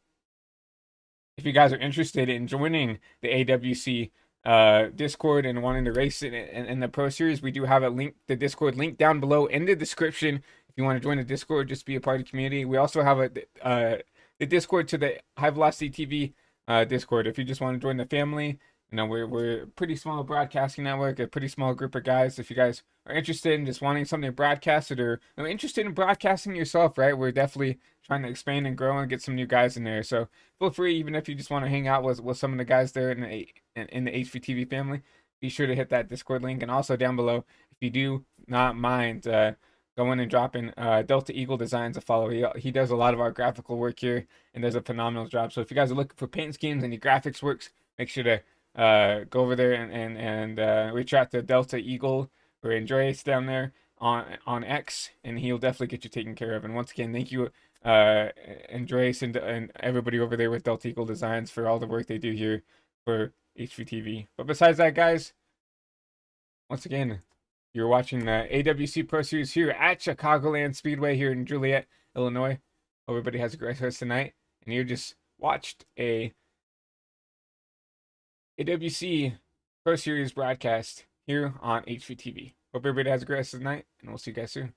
you guys are interested in joining the AWC Discord and wanting to race in the Pro Series, we do have the Discord link down below in the description. If you want to join the Discord, just be a part of the community. We also have the Discord to the High Velocity TV Discord. If you just want to join the family, we're a pretty small broadcasting network, a pretty small group of guys. If you guys are interested in just wanting something broadcasted or interested in broadcasting yourself, right? We're definitely trying to expand and grow and get some new guys in there. So feel free, even if you just want to hang out with some of the guys there in the HVTV family, be sure to hit that Discord link. And also down below, if you do not mind, go in and drop in Delta Eagle Designs a follow. He does a lot of our graphical work here and does a phenomenal job. So if you guys are looking for paint schemes and your graphics works, make sure to go over there and reach out to Delta Eagle or Andreas down there on X, and he'll definitely get you taken care of. And once again, thank you, Andreas and everybody over there with Delta Eagle Designs for all the work they do here for HVTV. But besides that, guys, once again, you're watching the AWC Pro Series here at Chicagoland Speedway here in Juliet, Illinois. Hope everybody has a great rest tonight, and you just watched a AWC Pro Series broadcast here on HVTV. Hope everybody has a great rest of the night, and we'll see you guys soon.